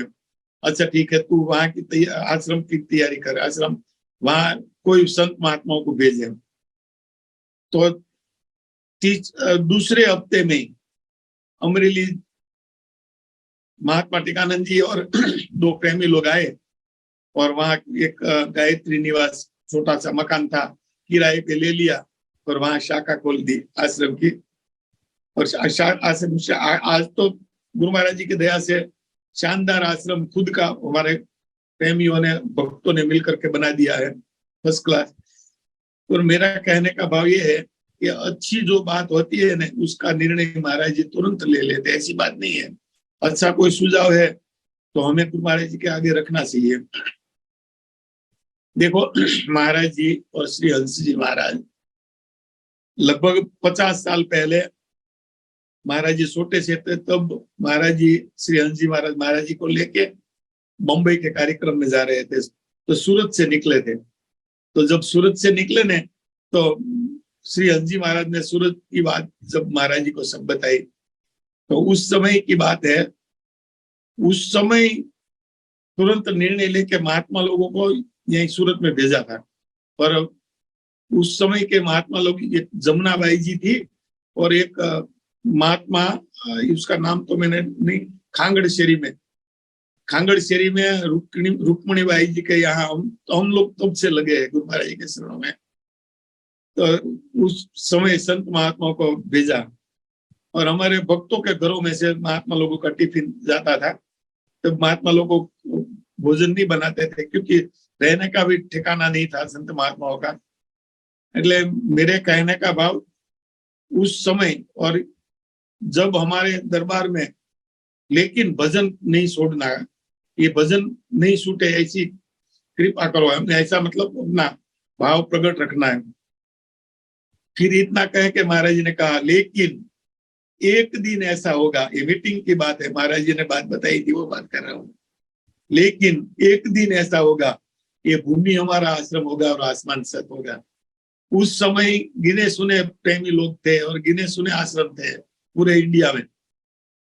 अच्छा ठीक है, तू वहां की आश्रम की तैयारी कर, आश्रम वहां कोई संत महात्माओं को भेजे। तो दूसरे हफ्ते में अमरेली महात्मा टीकानंद जी और दो प्रेमी लोग आए और वहां एक गायत्री निवास छोटा सा मकान था, किराए पे ले लिया और वहां शाखा खोल दी आश्रम की। और आश्रम आज तो गुरु महाराज जी की दया से शानदार आश्रम खुद का हमारे प्रेमियों ने, भक्तों ने मिलकर के बना दिया है, फर्स्ट क्लास। और मेरा कहने का भाव ये है कि अच्छी जो बात होती है ना, उसका निर्णय महाराज जी तुरंत ले लेते, ऐसी बात नहीं है। अच्छा कोई सुझाव है तो हमें गुरु महाराज जी के आगे रखना चाहिए। देखो महाराज जी और श्री हंस जी महाराज लगभग 50 साल पहले महाराज जी छोटे से थे, तब महाराज जी श्री हंस जी महाराज जी को लेके बम्बई के कार्यक्रम में जा रहे थे, तो सूरत से निकले थे। तो जब सूरत से निकले ने तो श्री हंस जी महाराज ने सूरत की बात जब महाराज जी को सब बताई, तो उस समय की बात है, उस समय तुरंत निर्णय लेके महात्मा लोगों को यही सूरत में भेजा था। पर उस समय के महात्मा लोग, एक जमुनाबाई जी थी और एक महात्मा, उसका नाम तो मैंने नहीं, खांगड़शेरी में रुक्मणी बाई जी के यहाँ हम लोग तब से लगे हैं गुरु महाराज जी के शरणों में। तो उस समय संत महात्माओं को भेजा और हमारे भक्तों के घरों में से महात्मा लोगों का टिफिन जाता था। तब महात्मा लोगों को भोजन नहीं बनाते थे क्योंकि रहने का भी ठिकाना नहीं था संत महात्माओं का। એટલે मेरे कहने का भाव उस समय, और जब हमारे दरबार में, लेकिन भजन नहीं छोड़ना, ये भजन नहीं छूटे ऐसी कृपा करो, हमने ऐसा मतलब अपना भाव प्रकट रखना है। फिर इतना कह के महाराज जी ने कहा, लेकिन एक दिन ऐसा होगा, ये मीटिंग की बात है, महाराज जी ने बात बताई थी वो बात कर रहा हूँ, लेकिन एक दिन ऐसा होगा, ये भूमि हमारा आश्रम होगा और आसमान सत होगा। उस समय गिने सुने प्रेमी लोग थे और गिने सुने आश्रम थे पूरे इंडिया में।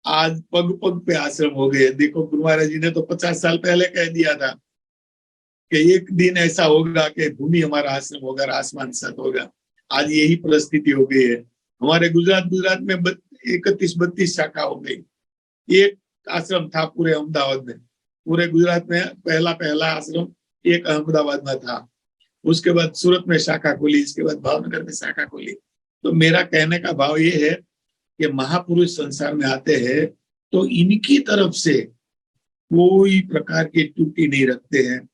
आज पग पग पे आश्रम हो गए। देखो गुरु महाराज जी ने तो 50 साल पहले कह दिया था कि एक दिन ऐसा होगा कि भूमि हमारा आश्रम होगा और आसमान सत होगा। आज यही परिस्थिति हो गई है। हमारे गुजरात में 31-32 शाखा हो गई। एक आश्रम था पूरे अहमदाबाद में, पूरे गुजरात में पहला आश्रम एक अहमदाबाद में था। उसके बाद सूरत में शाखा खोली, इसके बाद भावनगर में शाखा खोली। तो मेरा कहने का भाव ये है कि महापुरुष संसार में आते हैं तो इनकी तरफ से कोई प्रकार की त्रुटि नहीं रखते हैं।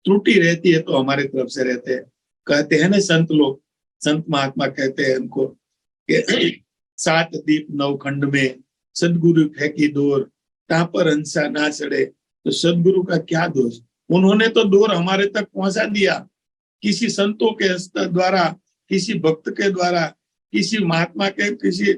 त्रुटि रहती है तो हमारे तरफ से रहते हैं। कहते हैं ना संत लोग, संत महात्मा कहते हैं उनको कि 7 दीप 9 खंड में सदगुरु फेंकी डोर, ता पर हंसा ना चढ़े। तो सदगुरु का क्या दोष, उन्होंने तो डोर हमारे तक पहुंचा दिया। किसी संतों के द्वारा, किसी भक्त के द्वारा, किसी महात्मा के, किसी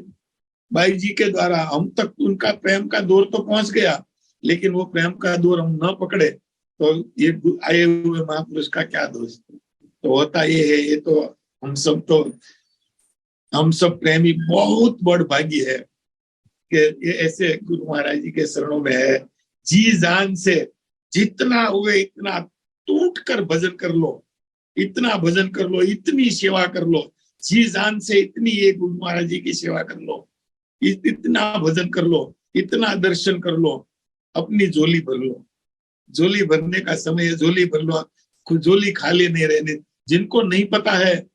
बाई जी के द्वारा हम तक उनका प्रेम का डोर तो पहुंच गया, लेकिन वो प्रेम का डोर हम न पकड़े तो ये आए हुए महापुरुष का क्या दोष। तो होता ये है, ये तो हम सब प्रेमी बहुत बड़ भागी है कि ये ऐसे गुरु महाराज जी के शरणों में है। जी जान से जितना हुए इतना टूट कर भजन कर लो, इतना भजन कर लो, इतनी सेवा कर लो, जी जान से इतनी ये गुरु महाराज जी की सेवा कर लो, इतना भजन कर लो, इतना दर्शन कर लो, अपनी झोली भर लो। झोली भरने का समय, झोली भर लो, झोली खाली नहीं रहने। जिनको नहीं पता है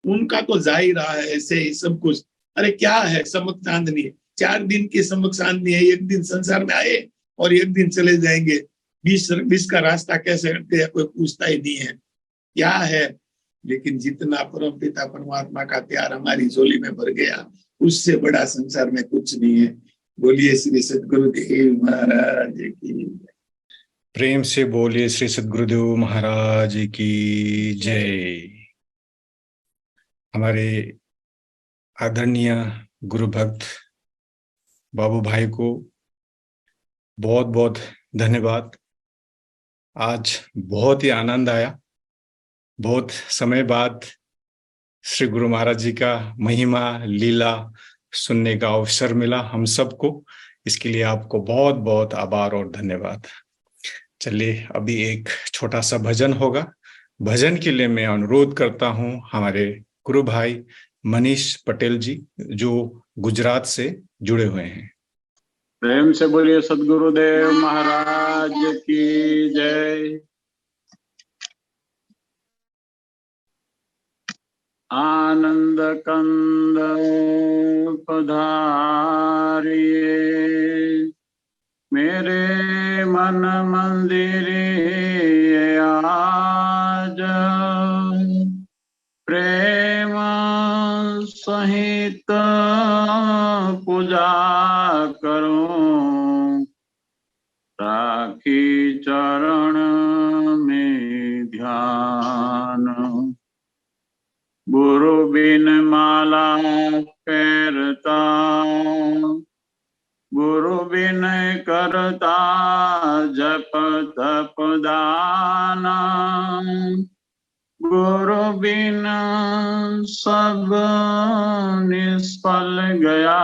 उनका तो जा ही रहा है ऐसे ही सब कुछ। अरे क्या है समक चांदनी, 4 दिन की समक चांदनी है। एक दिन संसार में आए और एक दिन चले जाएंगे। 20 का रास्ता कैसे करते हैं कोई पूछता ही नहीं है क्या है। लेकिन जितना परम पिता परमात्मा का प्यार हमारी झोली में भर गया, उससे बड़ा संसार में कुछ नहीं है। बोलिए श्री सद्गुरुदेव महाराज की, प्रेम से बोलिए श्री सद्गुरुदेव महाराज की जय। हमारे आदरणीय गुरु भक्त बाबू भाई को बहुत बहुत धन्यवाद। आज बहुत ही आनंद आया। बहुत समय बाद श्री गुरु महाराज जी का महिमा लीला सुनने का अवसर मिला हम सबको। इसके लिए आपको बहुत बहुत आभार और धन्यवाद। चलिए अभी एक छोटा सा भजन होगा। भजन के लिए मैं अनुरोध करता हूं हमारे गुरु भाई मनीष पटेल जी जो गुजरात से जुड़े हुए हैं। प्रेम से बोलिए सदगुरुदेव महाराज की जय। आनंद कंद पधारिए मेरे मन मंदिर आज, प्रेम सहित पूजा करूं, राखी चरण में ध्यान। गुरु बिन माला फेरता, गुरु बिन करता जप तप दाना, गुरु बिन सब निष्फल गया,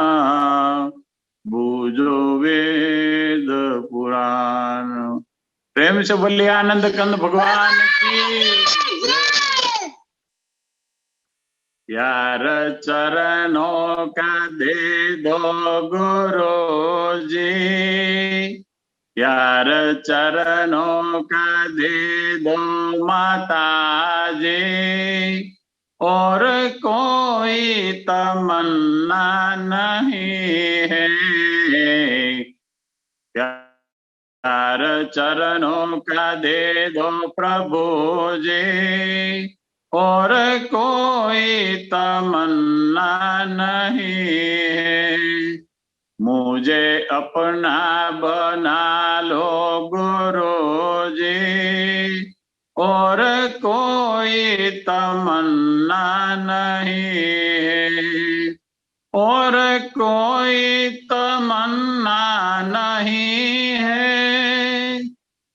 बूझो वेद पुराण। प्रेम से बोलिए आनंद कंद भगवान की। यार चरणों का दे दो गुरु जी, यार चरणों का दे दो माता जी, और कोई तमन्ना नहीं है। यार चरणों का दे दो प्रभु जी, और कोई तमन्ना नहीं है। मुझे अपना बना लो गुरु जी, और कोई तमन्ना नहीं है, और कोई तमन्ना नहीं है,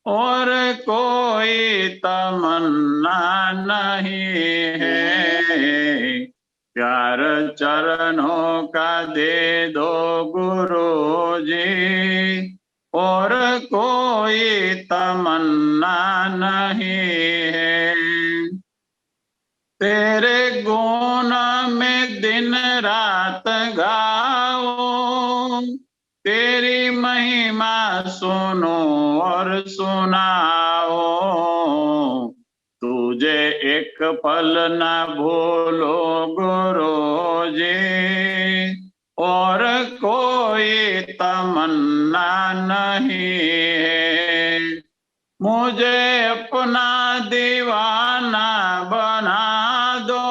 और कोई तमन्ना नहीं है। प्यार चरणों का दे दो गुरु जी, और कोई तमन्ना नहीं है। तेरे गुण में दिन रात गाओ, तेरी महिमा सुनो और सुनाओ, तुझे एक पल न भूलो गुरु जी, और कोई तमन्ना नहीं है। मुझे अपना दीवाना बना दो,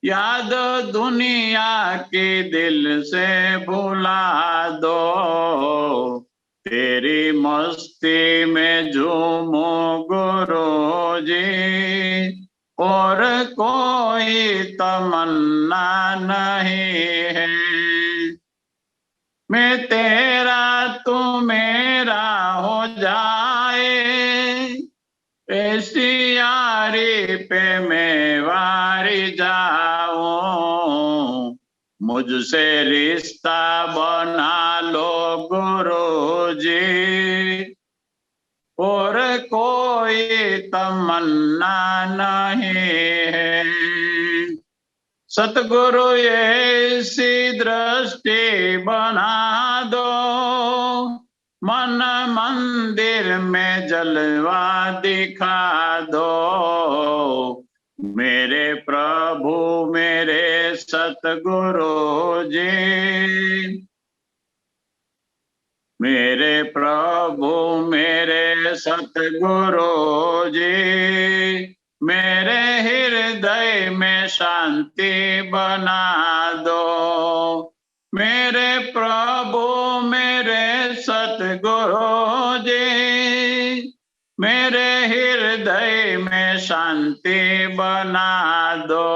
याद दुनिया के दिल से भुला दो, तेरी मस्ती में झूमो गुरु जी, और कोई तमन्ना नहीं है। मैं तेरा तू मेरा हो जाए, ऐसी यारी पे मैं वारी जाऊं, मुझसे रिश्ता बना लो गुरु जी, और कोई तमन्ना नहीं है। सतगुरु ऐसी दृष्टि बना दो, मन मंदिर में जलवा दिखा दो, मेरे प्रभु मेरे सतगुरु जी, मेरे प्रभु मेरे सतगुरु जी, मेरे हृदय में शांति बना दो, मेरे प्रभु मेरे सतगुरु जी, मेरे हृदय में शांति बना दो,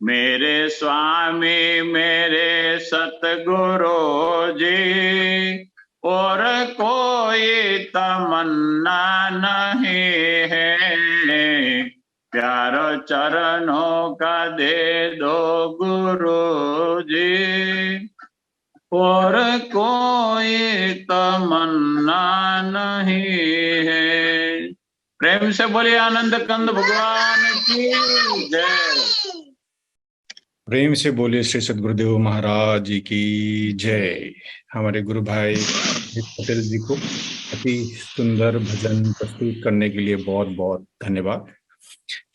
मेरे स्वामी मेरे सतगुरु जी, और कोई तमन्ना नहीं है, प्यार चरणों का दे दो गुरु जी, और कोई तमन्ना नहीं है। प्रेम से बोलिए आनंद कंद भगवान की जय। प्रेम से बोलिए श्री सद्गुरुदेव महाराज जी की जय। हमारे गुरु भाई पटेल जी को अति सुंदर भजन प्रस्तुत करने के लिए बहुत बहुत धन्यवाद।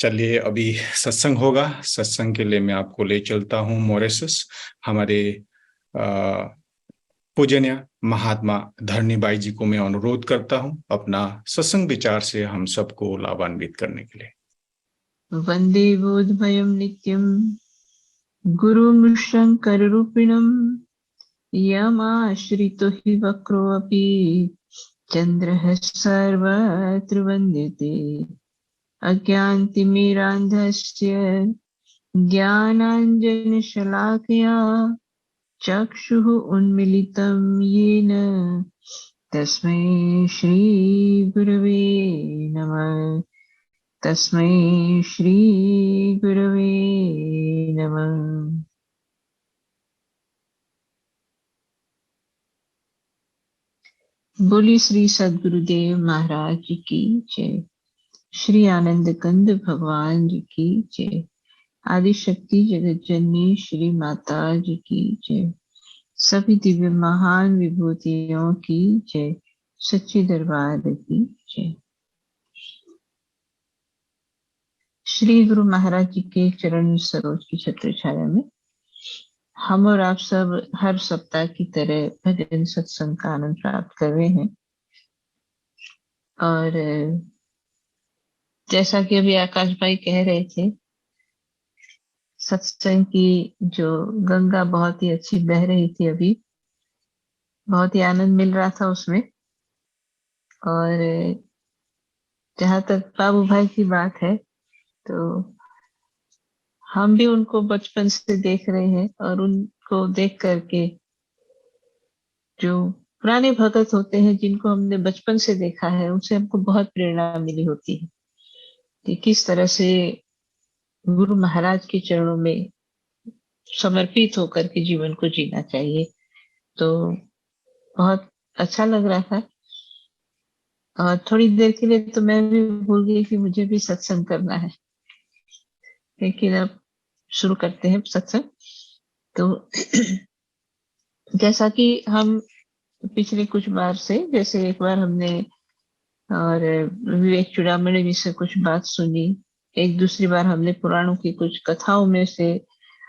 चलिए अभी सत्संग होगा। सत्संग के लिए मैं आपको ले चलता हूँ मॉरिशस। हमारे पूजनीय महात्मा धरणीबाई जी को मैं अनुरोध करता हूँ अपना सत्संग विचार से हम सबको लाभान्वित करने के लिए। वंदे बोधभयं नित्यं गुरुं शङ्कररूपिणं, यमाश्रितो हि वक्रोऽपि चन्द्रः सर्वत्र वन्द्यते। अज्ञानतिमिरान्धस्य ज्ञानाञ्जनशलाकया चक्षुः उन्मीलितं येन तस्मै श्रीगुरवे नमः। तस्मै श्री गुरवे नमः। बोली श्री सद्गुरुदेव महाराज जी की जय। श्री आनंद कंद भगवान जी की जय। आदि शक्ति जगत जननी श्री माता जी की जय। सभी दिव्य महान विभूतियों की जय। सच्चे दरबार की जय। श्री गुरु महाराज जी के चरण सरोज की छत्र छाया में हम और आप सब हर सप्ताह की तरह भजन सत्संग का आनंद प्राप्त कर रहे हैं। और जैसा कि अभी आकाश भाई कह रहे थे, सत्संग की जो गंगा बहुत ही अच्छी बह रही थी, अभी बहुत ही आनंद मिल रहा था उसमें। और जहां तक बाबू भाई की बात है, तो हम भी उनको बचपन से देख रहे हैं और उनको देख करके जो पुराने भगत होते हैं जिनको हमने बचपन से देखा है, उनसे हमको बहुत प्रेरणा मिली होती है कि किस तरह से गुरु महाराज के चरणों में समर्पित होकर के जीवन को जीना चाहिए। तो बहुत अच्छा लग रहा था। और थोड़ी देर के लिए तो मैं भी भूल गई कि मुझे भी सत्संग करना है, लेकिन अब शुरू करते हैं सत्संग। तो जैसा कि हम पिछले कुछ बार से, जैसे एक बार हमने और विवेक चूड़ामणि जी से कुछ बात सुनी, एक दूसरी बार हमने पुराणों की कुछ कथाओं में से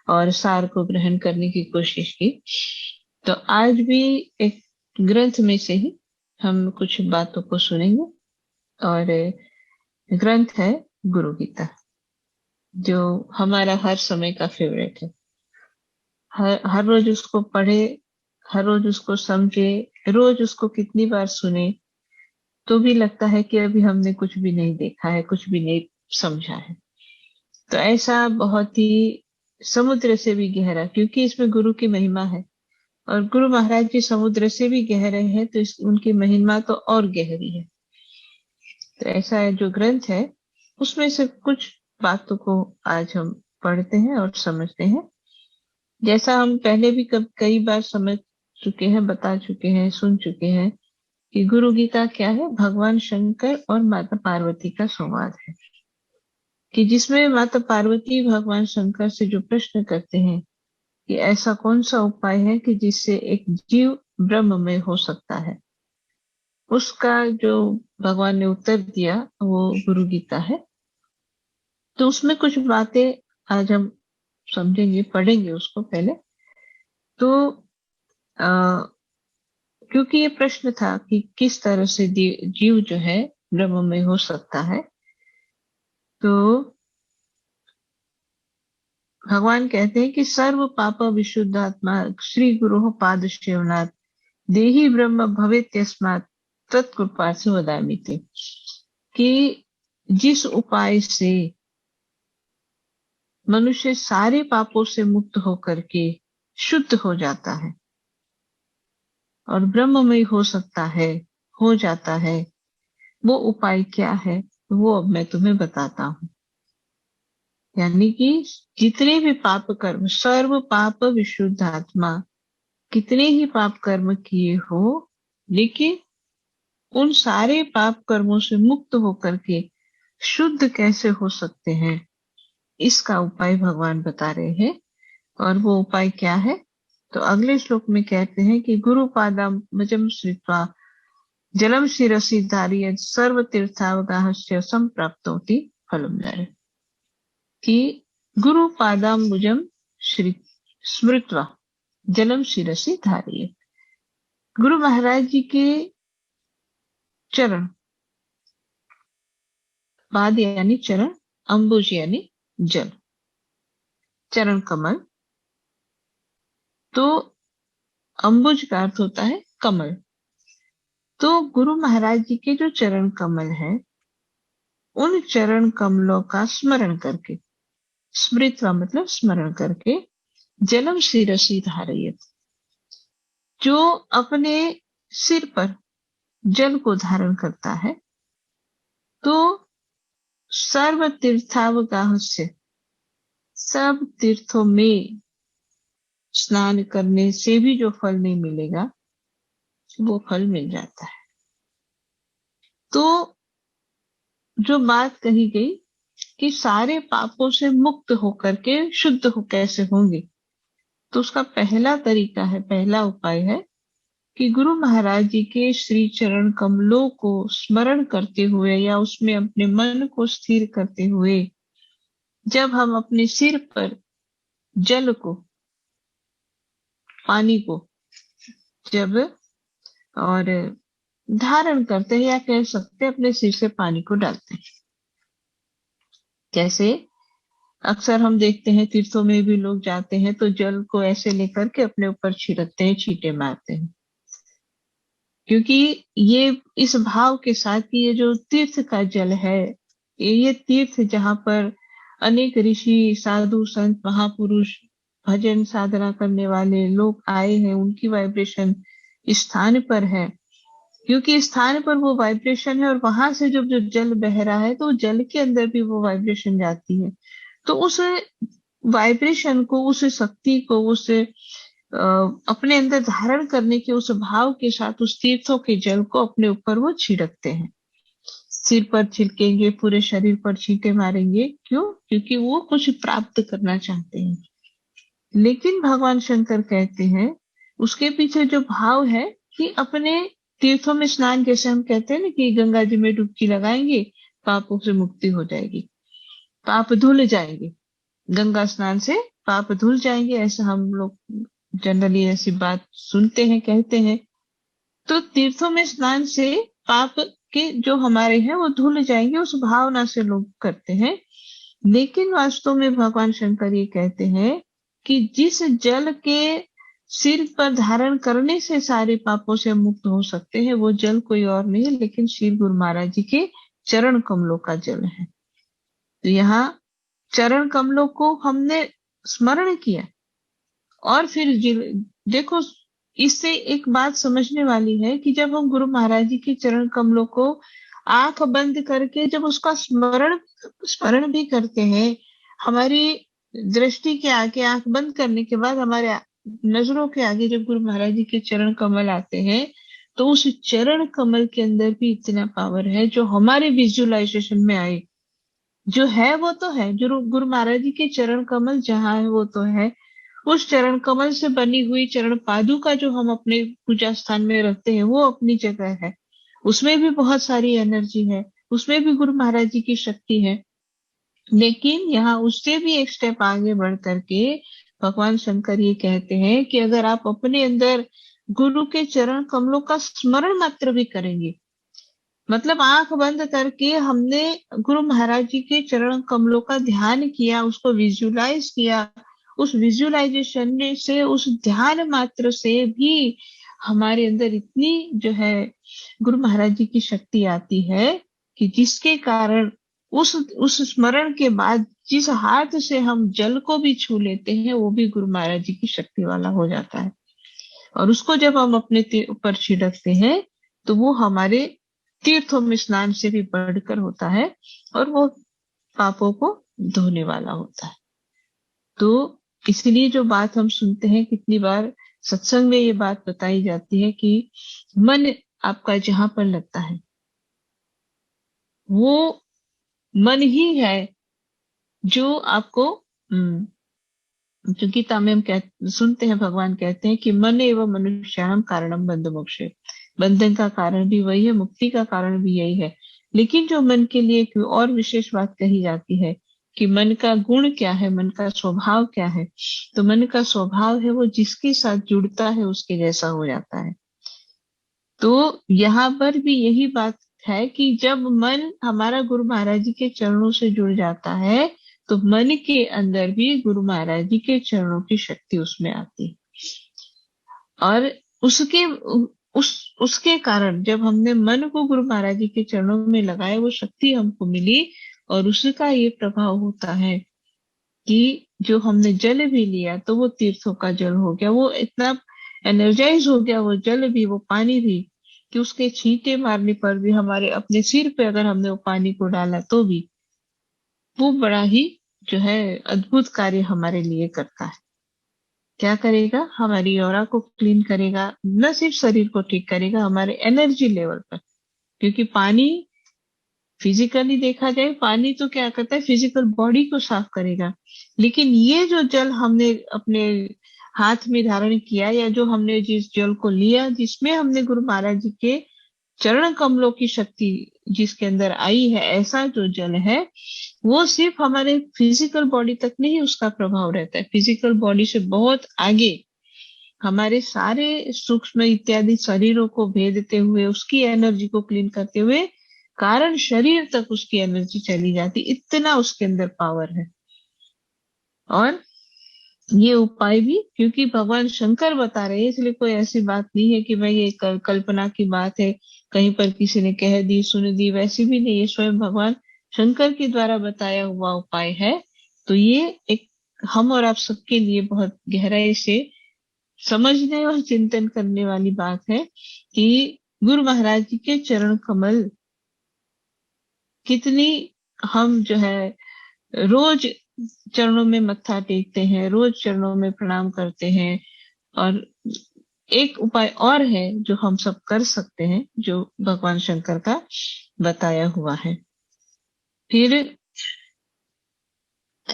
और सार को ग्रहण करने की कोशिश की। तो आज भी एक ग्रंथ में से ही हम कुछ बातों को सुनेंगे। और ग्रंथ है गुरु गीता, जो हमारा हर समय का फेवरेट है। हर रोज उसको पढ़े, हर रोज उसको समझे, रोज उसको कितनी बार सुने तो भी लगता है कि अभी हमने कुछ भी नहीं देखा है, कुछ भी नहीं समझा है। तो ऐसा बहुत ही समुद्र से भी गहरा, क्योंकि इसमें गुरु की महिमा है और गुरु महाराज जी समुद्र से भी गहरे हैं, तो उनकी महिमा तो और गहरी है। तो ऐसा जो ग्रंथ है उसमें से कुछ बातों को आज हम पढ़ते हैं और समझते हैं। जैसा हम पहले भी कई बार समझ चुके हैं, बता चुके हैं, सुन चुके हैं कि गुरु गीता क्या है। भगवान शंकर और माता पार्वती का संवाद है, कि जिसमें माता पार्वती भगवान शंकर से जो प्रश्न करते हैं कि ऐसा कौन सा उपाय है कि जिससे एक जीव ब्रह्ममय हो सकता है, उसका जो भगवान ने उत्तर दिया वो गुरु गीता है। तो उसमें कुछ बातें आज हम समझेंगे, पढ़ेंगे उसको पहले। तो क्योंकि ये प्रश्न था कि किस तरह से जीव जो है ब्रह्ममय हो सकता है, तो भगवान कहते हैं कि सर्व पाप विशुद्धात्मा श्री गुरु पाद सेवनाथ देही ब्रह्म भवेत् यस्मात् तत्कृपा से वदामि ते, कि जिस उपाय से मनुष्य सारे पापों से मुक्त होकर के शुद्ध हो जाता है और ब्रह्ममय हो सकता है, हो जाता है। वो उपाय क्या है वो अब मैं तुम्हें बताता हूं। यानी कि जितने भी पाप कर्म, सर्व पाप विशुद्ध आत्मा, कितने ही पाप कर्म किए हो, लेकिन उन सारे पाप कर्मों से मुक्त होकर के शुद्ध कैसे हो सकते हैं, इसका उपाय भगवान बता रहे हैं। और वो उपाय क्या है? तो अगले श्लोक में कहते हैं कि गुरु पादाम्बुजं श्रित्वा जलम शिरसि धारयेत् सर्व तीर्थावगाहस्य संप्राप्नोति फलम नरः। कि गुरु पादाम्बुजं स्मृत्वा जलम शिरसि धारयेत्, गुरु महाराज जी के चरण, पाद यानी चरण, अंबुज यानी जल, चरण कमल। तो अंबुज का अर्थ होता है कमल। तो गुरु महाराज जी के जो चरण कमल है, उन चरण कमलों का स्मरण करके, स्मृत्वा मतलब स्मरण करके, जलम शिरसि धारयेत्, जो अपने सिर पर जल को धारण करता है, तो सर्व तीर्थावगाहस्य, सब तीर्थों में स्नान करने से भी जो फल नहीं मिलेगा वो फल मिल जाता है। तो जो बात कही गई कि सारे पापों से मुक्त होकर के शुद्ध हो कैसे होंगे, तो उसका पहला तरीका है, पहला उपाय है कि गुरु महाराज जी के श्री चरण कमलों को स्मरण करते हुए या उसमें अपने मन को स्थिर करते हुए, जब हम अपने सिर पर जल को, पानी को जब और धारण करते हैं, या कह सकते हैं अपने सिर से पानी को डालते हैं। जैसे अक्सर हम देखते हैं तीर्थों में भी लोग जाते हैं तो जल को ऐसे लेकर के अपने ऊपर छिड़कते हैं, छींटे मारते हैं, क्योंकि ये इस भाव के साथ कि ये जो तीर्थ का जल है, ये तीर्थ जहाँ पर अनेक ऋषि, साधु, संत, महापुरुष, भजन साधना करने वाले लोग आए हैं, उनकी वाइब्रेशन इस स्थान पर है, क्योंकि इस स्थान पर वो वाइब्रेशन है और वहां से जब जो जल बह रहा है तो जल के अंदर भी वो वाइब्रेशन जाती है। तो उस वाइब्रेशन को, उस शक्ति को, उस अपने अंदर धारण करने के उस भाव के साथ उस तीर्थों के जल को अपने ऊपर वो छिड़कते हैं। सिर पर छिड़केंगे, पूरे शरीर पर छींटे मारेंगे। क्यों? क्योंकि वो कुछ प्राप्त करना चाहते हैं। लेकिन भगवान शंकर कहते हैं उसके पीछे जो भाव है कि अपने तीर्थों में स्नान, जैसे हम कहते हैं ना कि गंगा जी में डुबकी लगाएंगे पापों से मुक्ति हो जाएगी, पाप धुल जाएंगे, गंगा स्नान से पाप धुल जाएंगे, ऐसा हम लोग जनरली ऐसी बात सुनते हैं, कहते हैं। तो तीर्थों में स्नान से पाप के जो हमारे हैं वो धुल जाएंगे, उस भावना से लोग करते हैं। लेकिन वास्तव में भगवान शंकर ये कहते हैं कि जिस जल के सिर पर धारण करने से सारे पापों से मुक्त हो सकते हैं, वो जल कोई और नहीं लेकिन श्री गुरु महाराज जी के चरण कमलों का जल है। तो यहाँ चरण कमलों को हमने स्मरण किया और फिर देखो, इससे एक बात समझने वाली है कि जब हम गुरु महाराज जी के चरण कमलों को आंख बंद करके जब उसका स्मरण भी करते हैं, हमारी दृष्टि के आगे, आंख बंद करने के बाद हमारे नजरों के आगे जब गुरु महाराज जी के चरण कमल आते हैं, तो उस चरण कमल के अंदर भी इतना पावर है जो हमारे विजुअलाइजेशन में आए। जो है वो तो है, जो गुरु महाराज जी के चरण कमल जहाँ है वो तो है। उस चरण कमल से बनी हुई चरण पादुका जो हम अपने पूजा स्थान में रखते हैं वो अपनी जगह है, उसमें भी बहुत सारी एनर्जी है, उसमें भी गुरु महाराज जी की शक्ति है। लेकिन यहाँ उससे भी एक स्टेप आगे बढ़ करके भगवान शंकर ये कहते हैं कि अगर आप अपने अंदर गुरु के चरण कमलों का स्मरण मात्र भी करेंगे, मतलब आंख बंद करके हमने गुरु महाराज जी के चरण कमलों का ध्यान किया, उसको विजुलाइज किया, उस विजुअलाइजेशन से, उस ध्यान मात्र से भी हमारे अंदर इतनी जो है गुरु महाराज जी की शक्ति आती है कि जिसके कारण उस स्मरण के बाद जिस हाथ से हम जल को भी छू लेते हैं वो भी गुरु महाराज जी की शक्ति वाला हो जाता है। और उसको जब हम अपने ऊपर छिड़कते हैं तो वो हमारे तीर्थों में स्नान से भी बढ़कर होता है और वो पापों को धोने वाला होता है। तो इसलिए जो बात हम सुनते हैं, कितनी बार सत्संग में ये बात बताई जाती है कि मन आपका जहां पर लगता है वो मन ही है जो आपको जो गीता में हम सुनते हैं, भगवान कहते हैं कि मन एवं मनुष्याणाम कारणम बंध मोक्षे, बंधन का कारण भी वही है, मुक्ति का कारण भी यही है। लेकिन जो मन के लिए कोई और विशेष बात कही जाती है कि मन का गुण क्या है, मन का स्वभाव क्या है, तो मन का स्वभाव है वो जिसके साथ जुड़ता है उसके जैसा हो जाता है। तो यहाँ पर भी यही बात है कि जब मन हमारा गुरु महाराज जी के चरणों से जुड़ जाता है तो मन के अंदर भी गुरु महाराज जी के चरणों की शक्ति उसमें आती है। और उसके कारण जब हमने मन को गुरु महाराज जी के चरणों में लगाया वो शक्ति हमको मिली और उसका ये प्रभाव होता है कि जो हमने जल भी लिया तो वो तीर्थों का जल हो गया, वो इतना एनर्जाइज हो गया वो जल भी, वो पानी भी, कि उसके छींटे मारने पर भी हमारे अपने सिर पे अगर हमने वो पानी को डाला तो भी वो बड़ा ही जो है अद्भुत कार्य हमारे लिए करता है। क्या करेगा, हमारी ऑरा को क्लीन करेगा, न सिर्फ शरीर को ठीक करेगा, हमारे एनर्जी लेवल पर। क्योंकि पानी फिजिकली देखा जाए पानी तो क्या करता है, फिजिकल बॉडी को साफ करेगा, लेकिन ये जो जल हमने अपने हाथ में धारण किया या जो हमने जिस जल को लिया जिसमें हमने गुरु महाराज जी के चरण कमलों की शक्ति जिसके अंदर आई है, ऐसा जो जल है वो सिर्फ हमारे फिजिकल बॉडी तक नहीं उसका प्रभाव रहता है, फिजिकल बॉडी से बहुत आगे हमारे सारे सूक्ष्म इत्यादि शरीरों को भेदते हुए उसकी एनर्जी को क्लीन करते हुए कारण शरीर तक उसकी एनर्जी चली जाती, इतना उसके अंदर पावर है। और ये उपाय भी क्योंकि भगवान शंकर बता रहे हैं, इसलिए कोई ऐसी बात नहीं है कि भाई ये कल्पना की बात है, कहीं पर किसी ने कह दी सुन दी, वैसी भी नहीं है, स्वयं भगवान शंकर के द्वारा बताया हुआ उपाय है। तो ये एक हम और आप सबके लिए बहुत गहराई से समझने और चिंतन करने वाली बात है कि गुरु महाराज जी के चरण कमल कितनी हम जो है रोज चरणों में मत्था टेकते हैं, रोज चरणों में प्रणाम करते हैं। और एक उपाय और है जो हम सब कर सकते हैं जो भगवान शंकर का बताया हुआ है। फिर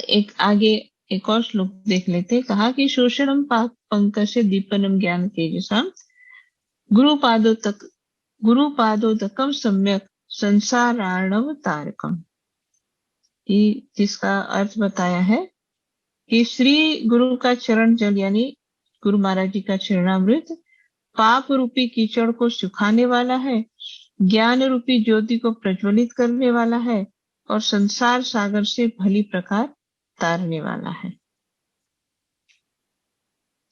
एक आगे एक और श्लोक देख लेते हैं। कहा कि शोषणम पाप पंकज दीपनम ज्ञान तेजसाम गुरुपादोदकम सम्यक संसारार्णव तारकम, कि जिसका अर्थ बताया है कि श्री गुरु का चरण जल यानी गुरु महाराज जी का चरणामृत पाप रूपी कीचड़ को सुखाने वाला है, ज्ञान रूपी ज्योति को प्रज्वलित करने वाला है और संसार सागर से भली प्रकार तारने वाला है।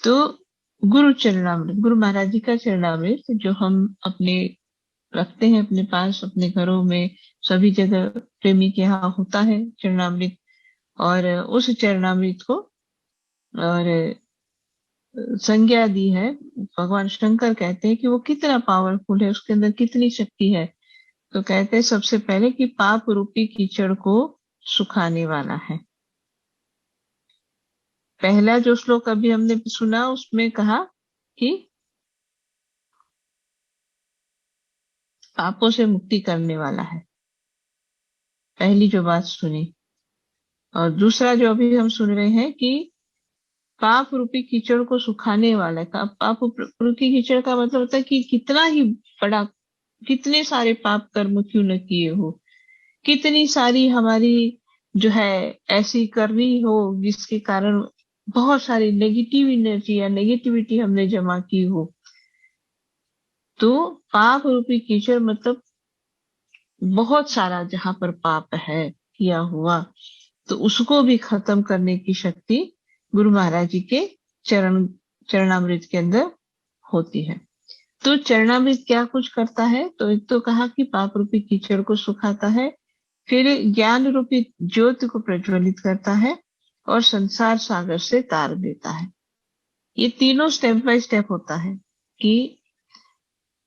तो गुरु चरणामृत, गुरु महाराज जी का चरणामृत जो हम अपने रखते हैं अपने पास, अपने घरों में सभी जगह प्रेमी के यहाँ होता है चरणामृत, और उस चरणामृत को और संज्ञा दी है। भगवान शंकर कहते हैं कि वो कितना पावरफुल है, उसके अंदर कितनी शक्ति है। तो कहते हैं सबसे पहले कि पाप रूपी कीचड़ को सुखाने वाला है। पहला जो श्लोक अभी हमने सुना उसमें कहा कि पापों से मुक्ति करने वाला है, पहली जो बात सुनी। और दूसरा जो अभी हम सुन रहे हैं कि पाप रूपी कीचड़ को सुखाने वाला है। पाप रूपी कीचड़ का मतलब होता है कि कितना ही बड़ा, कितने सारे पाप कर्म क्यों न किए हो, कितनी सारी हमारी जो है ऐसी करनी हो जिसके कारण बहुत सारी नेगेटिव एनर्जी या नेगेटिविटी हमने जमा की हो। तो पाप रूपी कीचड़ मतलब बहुत सारा जहां पर पाप है किया हुआ, तो उसको भी खत्म करने की शक्ति गुरु महाराज जी के चरणामृत के अंदर होती है। तो चरणामृत क्या कुछ करता है, तो एक तो कहा कि पाप रूपी कीचड़ को सुखाता है, फिर ज्ञान रूपी ज्योति को प्रज्वलित करता है और संसार सागर से तार देता है। ये तीनों स्टेप बाय स्टेप होता है कि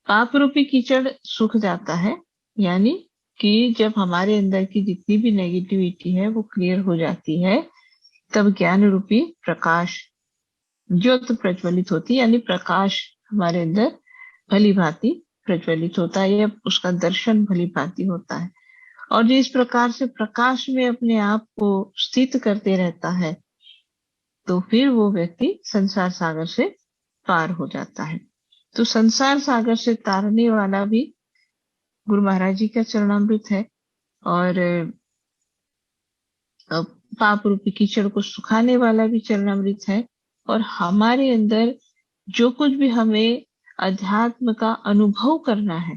पाप रूपी कीचड़ सूख जाता है, यानी कि जब हमारे अंदर की जितनी भी नेगेटिविटी है वो क्लियर हो जाती है, तब ज्ञान रूपी प्रकाश ज्योत प्रज्वलित होती है, यानी प्रकाश हमारे अंदर भली भांति प्रज्वलित होता है या उसका दर्शन भली भांति होता है। और जिस प्रकार से प्रकाश में अपने आप को स्थित करते रहता है, तो फिर वो व्यक्ति संसार सागर से पार हो जाता है। तो संसार सागर से तारने वाला भी गुरु महाराज जी का चरणामृत है, और पाप रूपी कीचड़ को सुखाने वाला भी चरणामृत है। और हमारे अंदर जो कुछ भी हमें अध्यात्म का अनुभव करना है,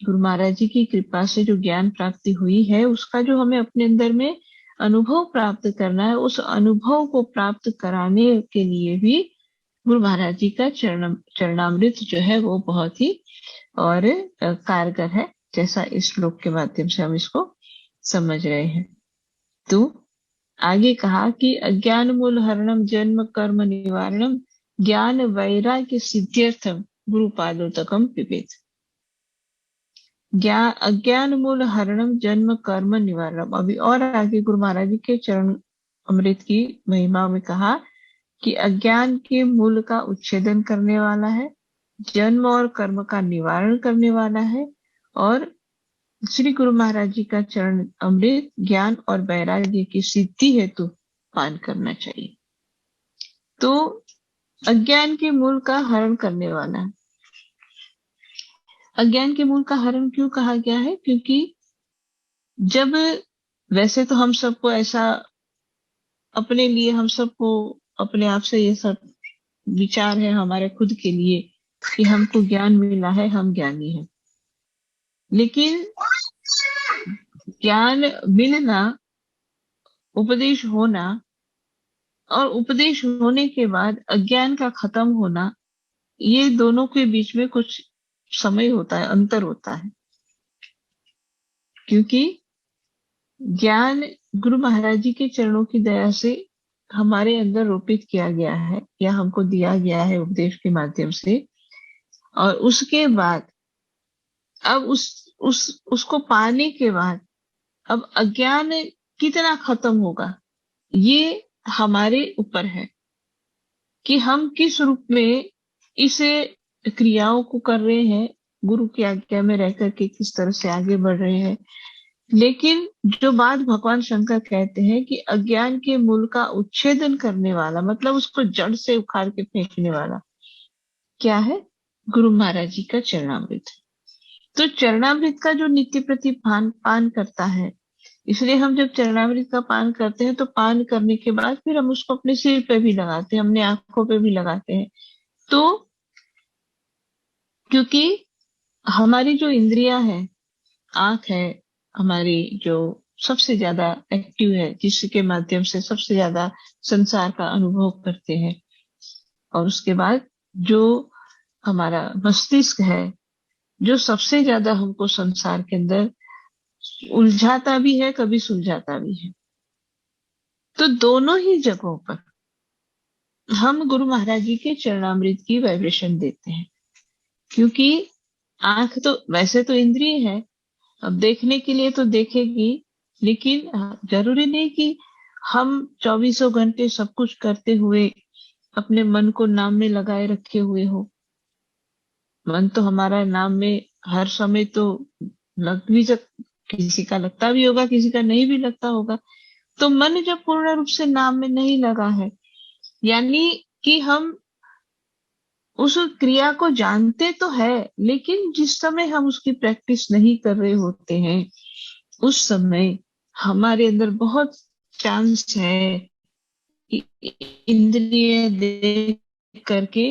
गुरु महाराज जी की कृपा से जो ज्ञान प्राप्ति हुई है, उसका जो हमें अपने अंदर में अनुभव प्राप्त करना है, उस अनुभव को प्राप्त कराने के लिए भी गुरु महाराज जी का चरणामृत जो है वो बहुत ही और कारगर है, जैसा इस श्लोक के माध्यम से हम इसको समझ रहे हैं। तो आगे कहा कि अज्ञान मूल हरणम जन्म कर्म निवारणम ज्ञान वैराग्य सिद्ध्यर्थम गुरु पादोदकम पिबेत। अज्ञान मूल हरणम जन्म कर्म निवारणम। अभी और आगे गुरु महाराज जी के चरण अमृत की महिमा में कहा कि अज्ञान के मूल का उच्छेदन करने वाला है, जन्म और कर्म का निवारण करने वाला है, और श्री गुरु महाराज जी का चरण अमृत ज्ञान और वैराग्य की सिद्धि हेतु पान करना चाहिए। तो अज्ञान के मूल का हरण करने वाला है। अज्ञान के मूल का हरण क्यों कहा गया है? क्योंकि जब वैसे तो हम सबको ऐसा अपने लिए, हम सबको अपने आप से ये सब विचार है हमारे खुद के लिए कि हमको ज्ञान मिला है, हम ज्ञानी हैं। लेकिन ज्ञान मिलना, उपदेश होना और उपदेश होने के बाद अज्ञान का खत्म होना, ये दोनों के बीच में कुछ समय होता है, अंतर होता है। क्योंकि ज्ञान गुरु महाराज जी के चरणों की दया से हमारे अंदर रोपित किया गया है या हमको दिया गया है उपदेश के माध्यम से, और उसके बाद अब उसको पाने के बाद अब अज्ञान कितना खत्म होगा, ये हमारे ऊपर है कि हम किस रूप में इस क्रियाओं को कर रहे हैं, गुरु की आज्ञा में रह करके किस तरह से आगे बढ़ रहे हैं। लेकिन जो बात भगवान शंकर कहते हैं कि अज्ञान के मूल का उच्छेदन करने वाला, मतलब उसको जड़ से उखाड़ के फेंकने वाला क्या है? गुरु महाराज जी का चरणामृत। तो चरणामृत का जो नित्य प्रति पान करता है, इसलिए हम जब चरणामृत का पान करते हैं तो पान करने के बाद फिर हम उसको अपने सिर पे भी लगाते हैं, अपने आंखों पे भी लगाते हैं। तो क्योंकि हमारी जो इंद्रियां है, आंख है हमारी, जो सबसे ज्यादा एक्टिव है, जिसके माध्यम से सबसे ज्यादा संसार का अनुभव करते हैं, और उसके बाद जो हमारा मस्तिष्क है, जो सबसे ज्यादा हमको संसार के अंदर उलझाता भी है, कभी सुलझाता भी है। तो दोनों ही जगहों पर हम गुरु महाराज जी के चरणामृत की वाइब्रेशन देते हैं। क्योंकि आंख तो वैसे तो इंद्रिय है, अब देखने के लिए तो देखेगी, लेकिन जरूरी नहीं कि हम 24 घंटे सब कुछ करते हुए अपने मन को नाम में लगाए रखे हुए हो। मन तो हमारा नाम में हर समय तो लग भी किसी का लगता भी होगा, किसी का नहीं भी लगता होगा। तो मन जब पूर्ण रूप से नाम में नहीं लगा है, यानी कि हम उस क्रिया को जानते तो है, लेकिन जिस समय हम उसकी प्रैक्टिस नहीं कर रहे होते हैं, उस समय हमारे अंदर बहुत चांस है कि इंद्रिय देख करके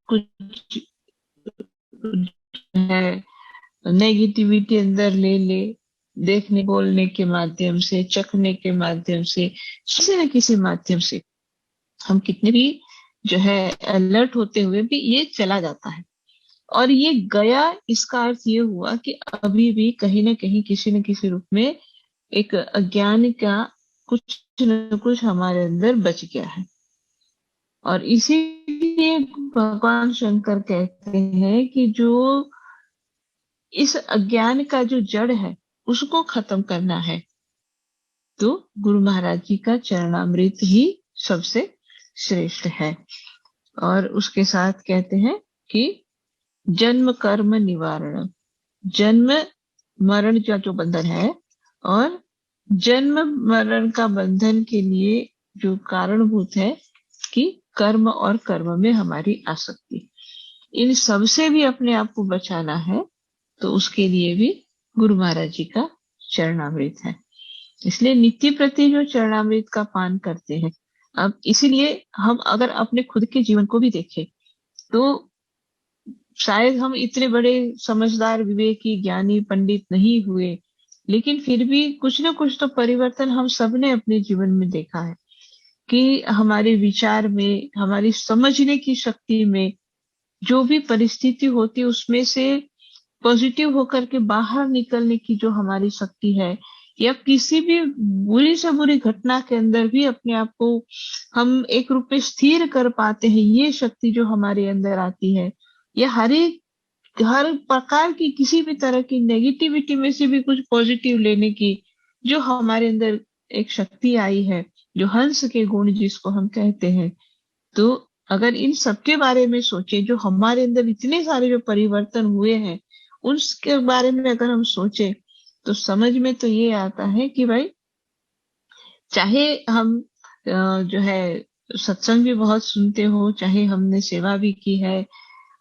कुछ है नेगेटिविटी अंदर ले, देखने बोलने के माध्यम से, चखने के माध्यम से, किसी न किसी माध्यम से हम कितने भी जो है अलर्ट होते हुए भी ये चला जाता है। और ये गया, इसका अर्थ ये हुआ कि अभी भी कहीं ना कहीं किसी न किसी रूप में एक अज्ञान का कुछ न कुछ हमारे अंदर बच गया है। और इसीलिए भगवान शंकर कहते हैं कि जो इस अज्ञान का जो जड़ है उसको खत्म करना है तो गुरु महाराज जी का चरणामृत ही सबसे श्रेष्ठ है। और उसके साथ कहते हैं कि जन्म कर्म निवारण, जन्म मरण का जो बंधन है और जन्म मरण का बंधन के लिए जो कारणभूत है कि कर्म और कर्म में हमारी आसक्ति, इन सब से भी अपने आप को बचाना है तो उसके लिए भी गुरु महाराज जी का चरणामृत है। इसलिए नित्य प्रति जो चरणामृत का पान करते हैं, अब इसीलिए हम अगर अपने खुद के जीवन को भी देखें तो शायद हम इतने बड़े समझदार, विवेकी, ज्ञानी, पंडित नहीं हुए, लेकिन फिर भी कुछ ना कुछ तो परिवर्तन हम सबने अपने जीवन में देखा है कि हमारे विचार में, हमारी समझने की शक्ति में, जो भी परिस्थिति होती है उसमें से पॉजिटिव होकर के बाहर निकलने की जो हमारी शक्ति है, या किसी भी बुरी से बुरी घटना के अंदर भी अपने आप को हम एक रूप में स्थिर कर पाते हैं, ये शक्ति जो हमारे अंदर आती है, या हर प्रकार की किसी भी तरह की नेगेटिविटी में से भी कुछ पॉजिटिव लेने की जो हमारे अंदर एक शक्ति आई है, जो हंस के गुण जिसको हम कहते हैं। तो अगर इन सबके बारे में सोचे, जो हमारे अंदर इतने सारे जो परिवर्तन हुए हैं उसके बारे में अगर हम सोचे तो समझ में तो ये आता है कि भाई चाहे हम जो है सत्संग भी बहुत सुनते हो, चाहे हमने सेवा भी की है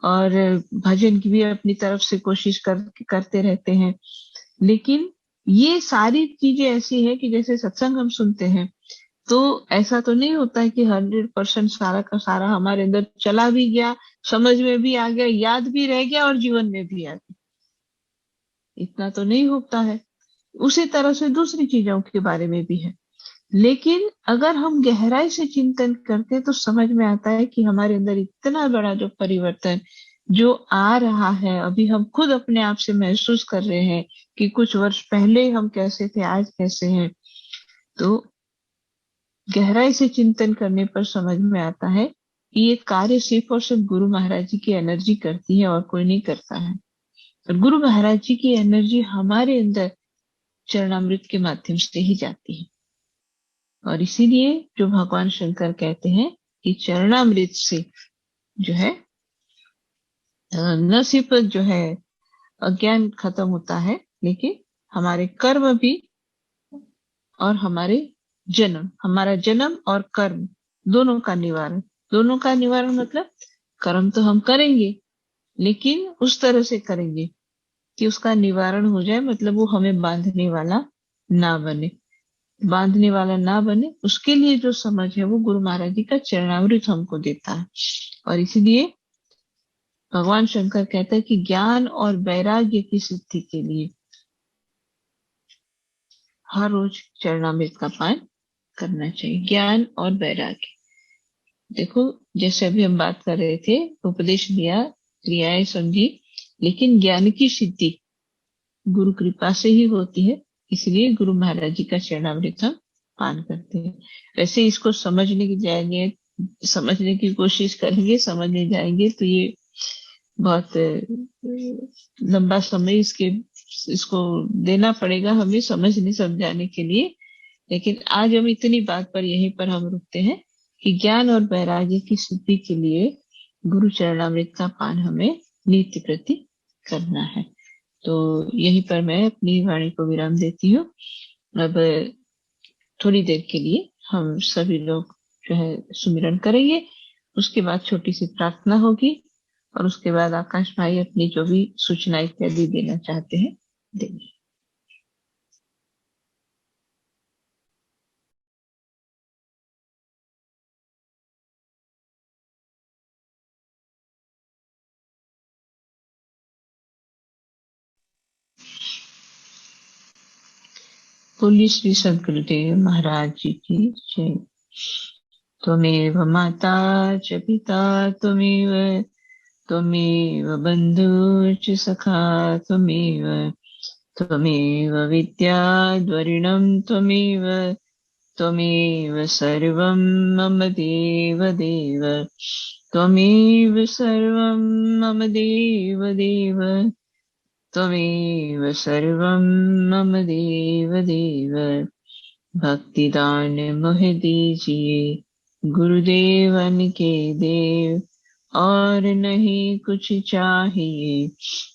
और भजन की भी अपनी तरफ से कोशिश करते रहते हैं, लेकिन ये सारी चीजें ऐसी है कि जैसे सत्संग हम सुनते हैं तो ऐसा तो नहीं होता है कि 100% सारा का सारा हमारे अंदर चला भी गया, समझ में भी आ गया, याद भी रह गया और जीवन में भी आ गया, इतना तो नहीं होता है। उसी तरह से दूसरी चीजों के बारे में भी है, लेकिन अगर हम गहराई से चिंतन करते हैं तो समझ में आता है कि हमारे अंदर इतना बड़ा जो परिवर्तन जो आ रहा है, अभी हम खुद अपने आप से महसूस कर रहे हैं कि कुछ वर्ष पहले हम कैसे थे, आज कैसे हैं। तो गहराई से चिंतन करने पर समझ में आता है कि ये कार्य सिर्फ और सिर्फ गुरु महाराज जी की एनर्जी करती है और कोई नहीं करता है। और गुरु महाराज जी की एनर्जी हमारे अंदर चरणामृत के माध्यम से ही जाती है। और इसीलिए जो भगवान शंकर कहते हैं कि चरणामृत से जो है न सिर्फ जो है अज्ञान खत्म होता है, लेकिन हमारे कर्म भी और हमारा जन्म और कर्म दोनों का निवारण मतलब कर्म तो हम करेंगे लेकिन उस तरह से करेंगे कि उसका निवारण हो जाए, मतलब वो हमें बांधने वाला ना बने। उसके लिए जो समझ है वो गुरु महाराज जी का चरणामृत हमको देता है। और इसीलिए भगवान शंकर कहते हैं कि ज्ञान और वैराग्य की सिद्धि के लिए हर रोज चरणामृत का पान करना चाहिए। ज्ञान और वैराग्य, देखो जैसे अभी हम बात कर रहे थे, उपदेश दिया, क्रियाएं समझी, लेकिन ज्ञान की सिद्धि गुरु कृपा से ही होती है। इसलिए गुरु महाराज जी का चरणामृत हम पान करते हैं। वैसे इसको समझने की कोशिश करेंगे, समझने जाएंगे तो ये बहुत लंबा समय इसको देना पड़ेगा हमें समझने समझाने के लिए। लेकिन आज हम इतनी बात पर यहीं पर हम रुकते हैं कि ज्ञान और वैराग्य की सिद्धि के लिए गुरु चरणामृत का पान हमें नित्य प्रति करना है। तो यहीं पर मैं अपनी वाणी को विराम देती हूँ। अब थोड़ी देर के लिए हम सभी लोग जो है सुमिरन करेंगे, उसके बाद छोटी सी प्रार्थना होगी और उसके बाद आकाश भाई अपनी जो भी सूचना इत्यादि देना चाहते हैं देंगे। बोलिए श्री सद्गुरुदेव महाराज जी की जय। त्वमेव माता च पिता त्वमेव त्वमेव बन्धुश्च सखा त्वमेव त्वमेव विद्याद्वरिणं त्वमेव त्वमेव सर्वं मम देव देव त्वमेव सर्वं मम देव देव त्वमेव सर्वं मम देव देव। भक्तिदान मोह दीजिए गुरुदेवन के देव, और नहीं कुछ चाहिए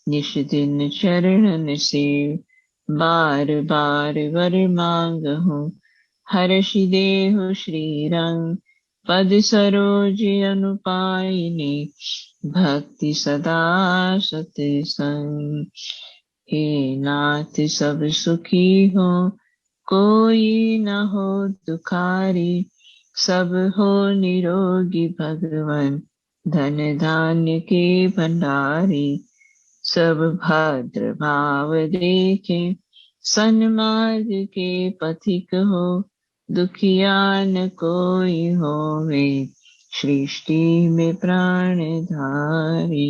निश दिन चरणन से। बार बार वर मांगहु हर्षि देहु श्रीरंग, पद सरोज अनुपायिनी भक्ति सदा सतसंग। हे नाथ सब सुखी हो कोई न हो दुखारी, सब हो निरोगी भगवन धन धान्य के भंडारी। सब भद्र भाव देखे सन्मार्ग के पथिक हो, दुखिया न कोई होवे सृष्टि में प्राणधारी।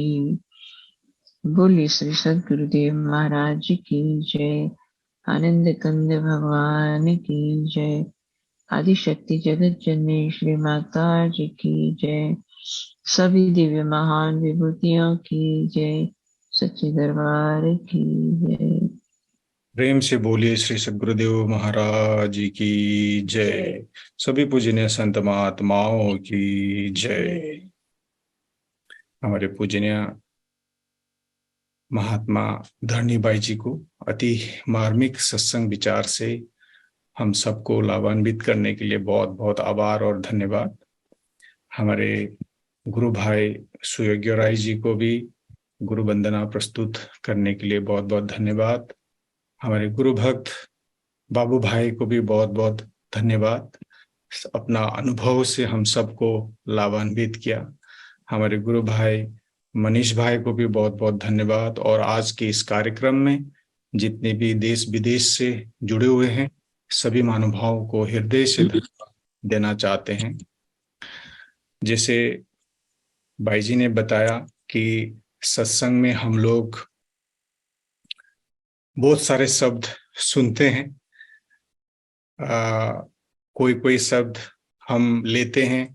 बोलिए श्री सद्गुरुदेव महाराज की जय। आनंद कंद भगवान की जय। आदिशक्ति जगत जननी श्री माता जी की जय। सभी दिव्य महान विभूतियों की जय। सच्चे दरबार की जय। प्रेम से बोलिए श्री सद्गुरुदेव महाराज जी की जय। सभी पूजनीय संत महात्माओं की जय। हमारे पूजनीय महात्मा धरणीबाई जी को अति मार्मिक सत्संग विचार से हम सबको लाभान्वित करने के लिए बहुत बहुत आभार और धन्यवाद। हमारे गुरु भाई सुयोग्य राय जी को भी गुरु वंदना प्रस्तुत करने के लिए बहुत बहुत धन्यवाद। हमारे गुरु भक्त बाबू भाई को भी बहुत बहुत धन्यवाद। अपना अनुभव से हम सबको लाभान्वित किया। हमारे गुरु भाई मनीष भाई को भी बहुत बहुत धन्यवाद। और आज के इस कार्यक्रम में जितने भी देश विदेश से जुड़े हुए हैं सभी महानुभावों को हृदय से धन्यवाद देना चाहते हैं। जैसे भाई जी ने बताया कि सत्संग में हम लोग बहुत सारे शब्द सुनते हैं, कोई कोई शब्द हम लेते हैं,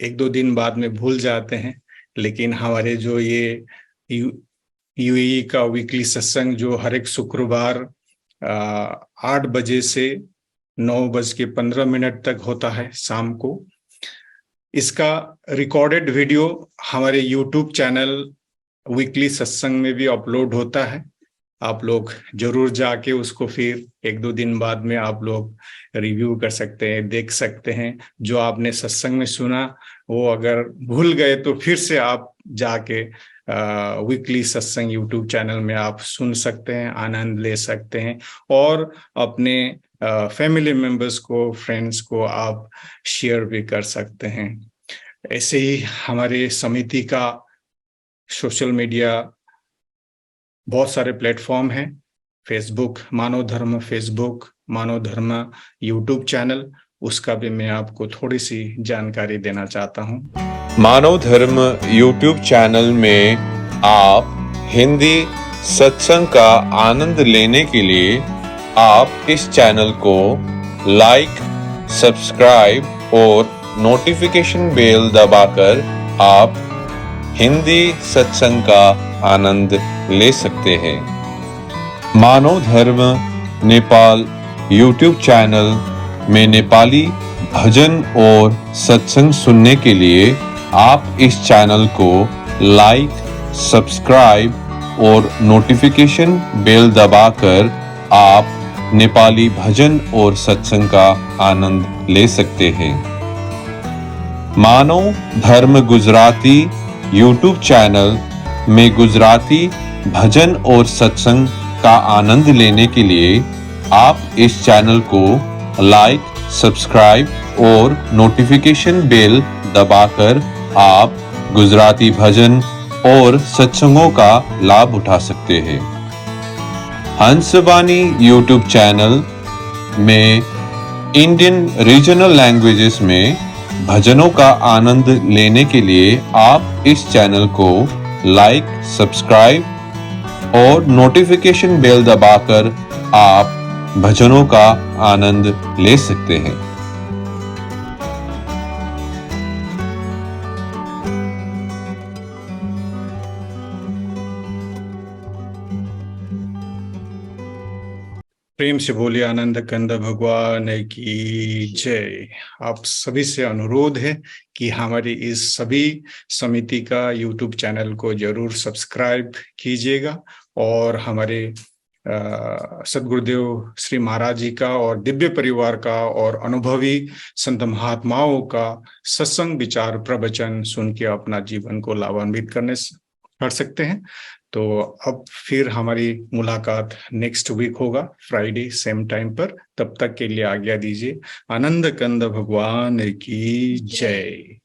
एक दो दिन बाद में भूल जाते हैं। लेकिन हमारे जो ये यूएई का वीकली सत्संग जो हर एक शुक्रवार 8 बजे से 9:15 तक होता है शाम को, इसका रिकॉर्डेड वीडियो हमारे यूट्यूब चैनल वीकली सत्संग में भी अपलोड होता है। आप लोग जरूर जाके उसको फिर एक दो दिन बाद में आप लोग रिव्यू कर सकते हैं, देख सकते हैं। जो आपने सत्संग में सुना वो अगर भूल गए तो फिर से आप जाके वीकली सत्संग यूट्यूब चैनल में आप सुन सकते हैं, आनंद ले सकते हैं और अपने फैमिली मेंबर्स को, फ्रेंड्स को आप शेयर भी कर सकते हैं। ऐसे ही हमारे समिति का सोशल मीडिया बहुत सारे प्लेटफॉर्म हैं। फेसबुक मानव धर्म, फेसबुक मानव धर्म यूट्यूब चैनल, उसका भी मैं आपको थोड़ी सी जानकारी देना चाहता हूं। मानव धर्म यूट्यूब चैनल में आप हिंदी सत्संग का आनंद लेने के लिए आप इस चैनल को लाइक, सब्सक्राइब और नोटिफिकेशन बेल दबाकर आप हिंदी सत्संग का आनंद ले सकते हैं। मानव धर्म नेपाल यूट्यूब चैनल में नेपाली भजन और सत्संग सुनने के लिए आप इस चैनल को लाइक, सब्सक्राइब और नोटिफिकेशन बेल दबाकर आप नेपाली भजन और सत्संग का आनंद ले सकते हैं। मानव धर्म गुजराती यूट्यूब चैनल में गुजराती भजन और सत्संग का आनंद लेने के लिए आप इस चैनल को लाइक, सब्सक्राइब और नोटिफिकेशन बेल दबाकर आप गुजराती भजन और सत्संगों का लाभ उठा सकते हैं। हंसवाणी यूट्यूब चैनल में इंडियन रीजनल लैंग्वेजेस में भजनों का आनंद लेने के लिए आप इस चैनल को लाइक, सब्सक्राइब और नोटिफिकेशन बेल दबाकर आप भजनों का आनंद ले सकते हैं। प्रेम से बोलिए आनंद कंद भगवान की जय। आप सभी से अनुरोध है कि हमारी इस सभी समिति का यूट्यूब चैनल को जरूर सब्सक्राइब कीजिएगा और हमारे सदगुरुदेव श्री महाराज जी का और दिव्य परिवार का और अनुभवी संत महात्माओं का सत्संग, विचार, प्रवचन सुन के अपना जीवन को लाभान्वित कर सकते हैं। तो अब फिर हमारी मुलाकात नेक्स्ट वीक होगा, फ्राइडे सेम टाइम पर। तब तक के लिए आज्ञा दीजिए। आनंद कंद भगवान की जय।